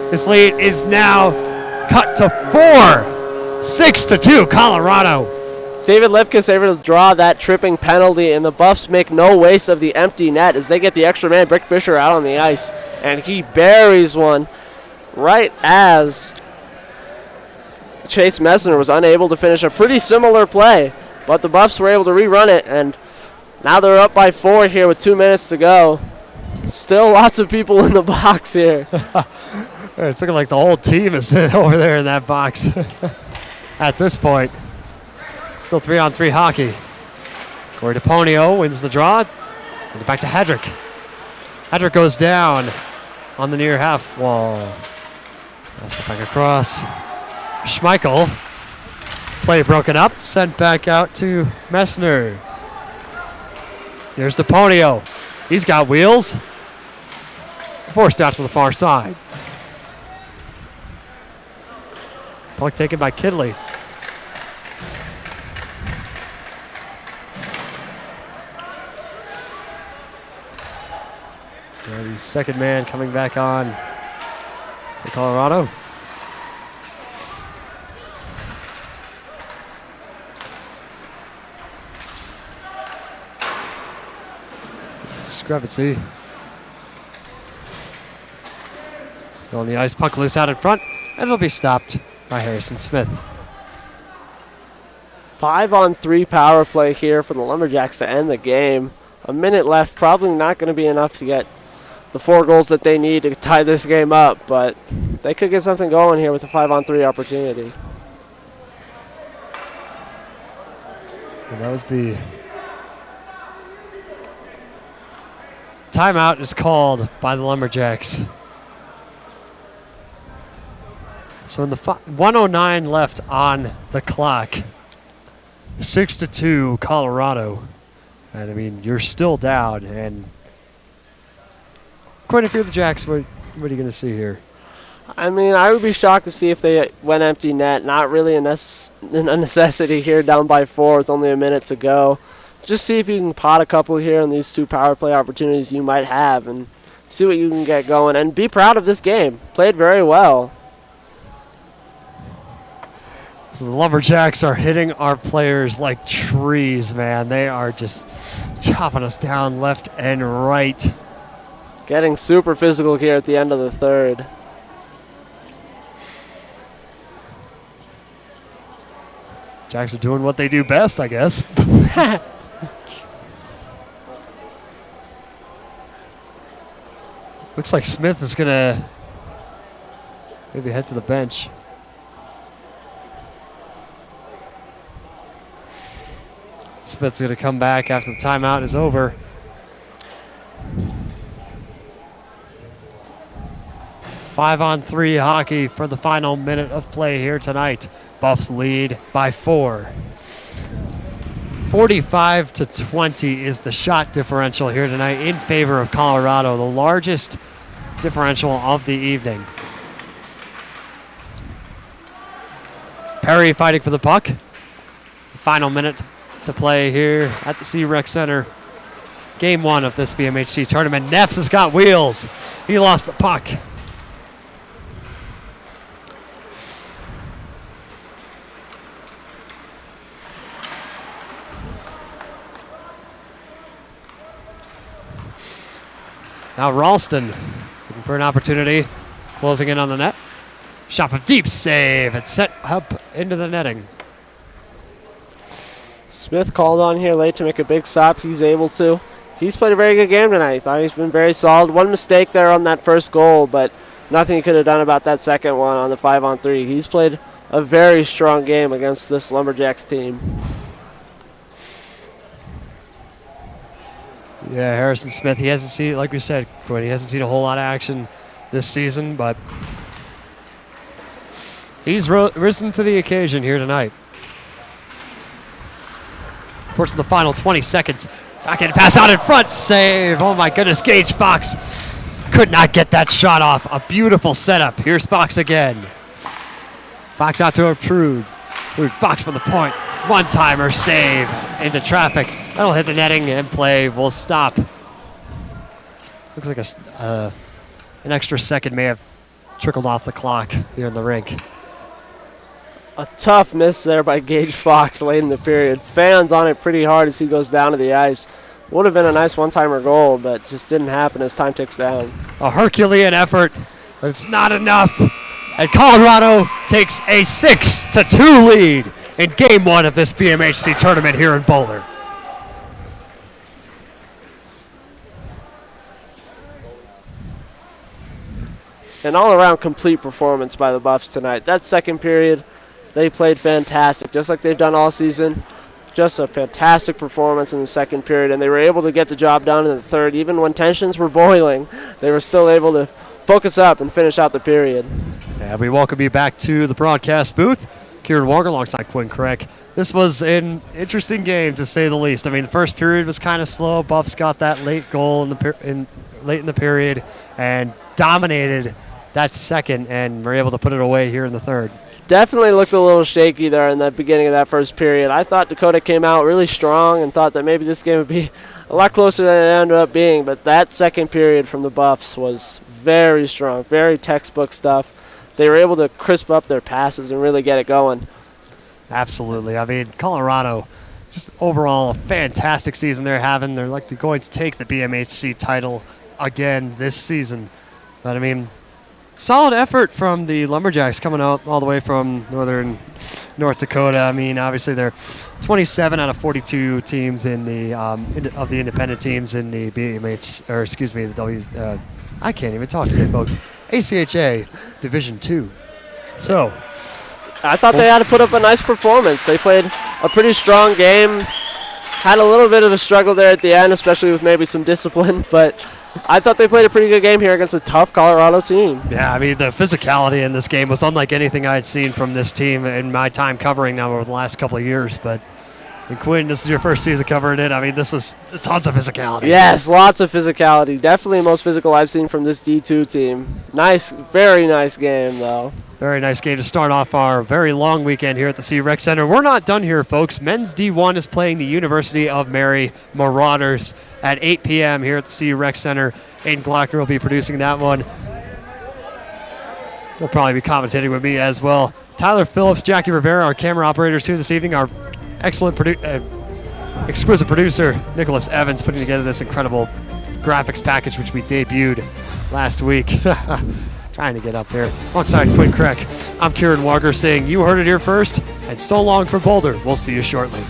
This lead is now cut to 4. 6-2, Colorado. David Lefkis able to draw that tripping penalty, and the Buffs make no waste of the empty net as they get the extra man, Brick Fisher, out on the ice. And he buries one right as Chase Messner was unable to finish a pretty similar play. But the Buffs were able to rerun it, and now they're up by 4 here with 2 minutes to go. Still lots of people in the box here. It's looking like the whole team is over there in that box at this point. Still 3-on-3 hockey. Corey DePonio wins the draw. Send it back to Hadrick. Hadrick goes down on the near half wall. Pass it back across. Schmeichel. Play broken up. Sent back out to Messner. Here's DePonio. He's got wheels. Forced out to the far side. Puck taken by Kidley. The second man coming back on for Colorado. Discrepancy. Still on the ice, puck loose out in front, and it'll be stopped by Harrison Smith. 5-on-3 power play here for the Lumberjacks to end the game. A minute left, probably not going to be enough to get the 4 goals that they need to tie this game up, but they could get something going here with a 5-on-3 opportunity. And that was the timeout is called by the Lumberjacks. So in the 1:09 left on the clock, 6-2 Colorado. And I mean, you're still down, and quite a few of the Jacks, what are you going to see here? I mean, I would be shocked to see if they went empty net. Not really a necessity here, down by 4 with only a minute to go. Just see if you can pot a couple here on these 2 power play opportunities you might have and see what you can get going. And be proud of this game. Played very well. So the Lumberjacks are hitting our players like trees, man. They are just chopping us down left and right. Getting super physical here at the end of the third. Jacks are doing what they do best, I guess. Looks like Smith is going to maybe head to the bench. Smith's going to come back after the timeout is over. Five-on-3 hockey for the final minute of play here tonight. Buffs lead by 4. 45-20 is the shot differential here tonight in favor of Colorado, the largest differential of the evening. Perry fighting for the puck. The final minute to play here at the C-Rec Center. Game 1 of this BMHC tournament. Neffs has got wheels. He lost the puck. Now Ralston looking for an opportunity, closing in on the net. Shot from deep, save. It's set up into the netting. Smith called on here late to make a big stop. He's able to. He's played a very good game tonight. I thought he's been very solid. One mistake there on that first goal, but nothing he could have done about that second one on the 5-on-3. He's played a very strong game against this Lumberjacks team. Yeah, Harrison Smith, he hasn't seen, like we said, Quinn, he hasn't seen a whole lot of action this season, but he's risen to the occasion here tonight. Of course, in the final 20 seconds, backhand pass out in front, save. Oh my goodness, Gage Fox could not get that shot off. A beautiful setup. Here's Fox again. Fox out to Prude. Fox from the point. One-timer save into traffic. That'll hit the netting and play will stop. Looks like an extra second may have trickled off the clock here in the rink. A tough miss there by Gage Fox late in the period. Fans on it pretty hard as he goes down to the ice. Would have been a nice one-timer goal, but just didn't happen as time ticks down. A Herculean effort, but it's not enough. And Colorado takes a 6-2 lead in Game 1 of this BMHC tournament here in Boulder. An all-around complete performance by the Buffs tonight. That second period, they played fantastic, just like they've done all season. Just a fantastic performance in the second period, and they were able to get the job done in the third. Even when tensions were boiling, they were still able to focus up and finish out the period. And we welcome you back to the broadcast booth. Kieran Walker alongside Quinn Craig. This was an interesting game, to say the least. I mean, the first period was kind of slow. Buffs got that late goal late in the period and dominated that second, and were able to put it away here in the third. Definitely looked a little shaky there in the beginning of that first period. I thought Dakota came out really strong and thought that maybe this game would be a lot closer than it ended up being, but that second period from the Buffs was very strong, very textbook stuff. They were able to crisp up their passes and really get it going. Absolutely. I mean, Colorado, just overall a fantastic season they're having. They're likely going to take the BMHC title again this season. But, I mean, solid effort from the Lumberjacks coming out all the way from North Dakota. I mean, obviously they're 27 out of 42 teams in the of the independent teams in the I can't even talk today, folks. ACHA Division 2. So, I thought they had to put up a nice performance. They played a pretty strong game. Had a little bit of a struggle there at the end, especially with maybe some discipline, but I thought they played a pretty good game here against a tough Colorado team. Yeah, I mean, the physicality in this game was unlike anything I had seen from this team in my time covering them over the last couple of years. But, and Quinn, this is your first season covering it. I mean, this was tons of physicality. Yes, lots of physicality. Definitely the most physical I've seen from this D2 team. Nice, very nice game, though. Very nice game to start off our very long weekend here at the C-Rec Center. We're not done here, folks. Men's D1 is playing the University of Mary Marauders at 8 p.m. here at the C-Rec Center. Aiden Glocker will be producing that one. He'll probably be commentating with me as well. Tyler Phillips, Jackie Rivera, our camera operators here this evening. Our excellent exquisite producer, Nicholas Evans, putting together this incredible graphics package, which we debuted last week. Trying to get up there. Alongside Quinn Craig, I'm Kieran Walker saying you heard it here first, and so long from Boulder. We'll see you shortly.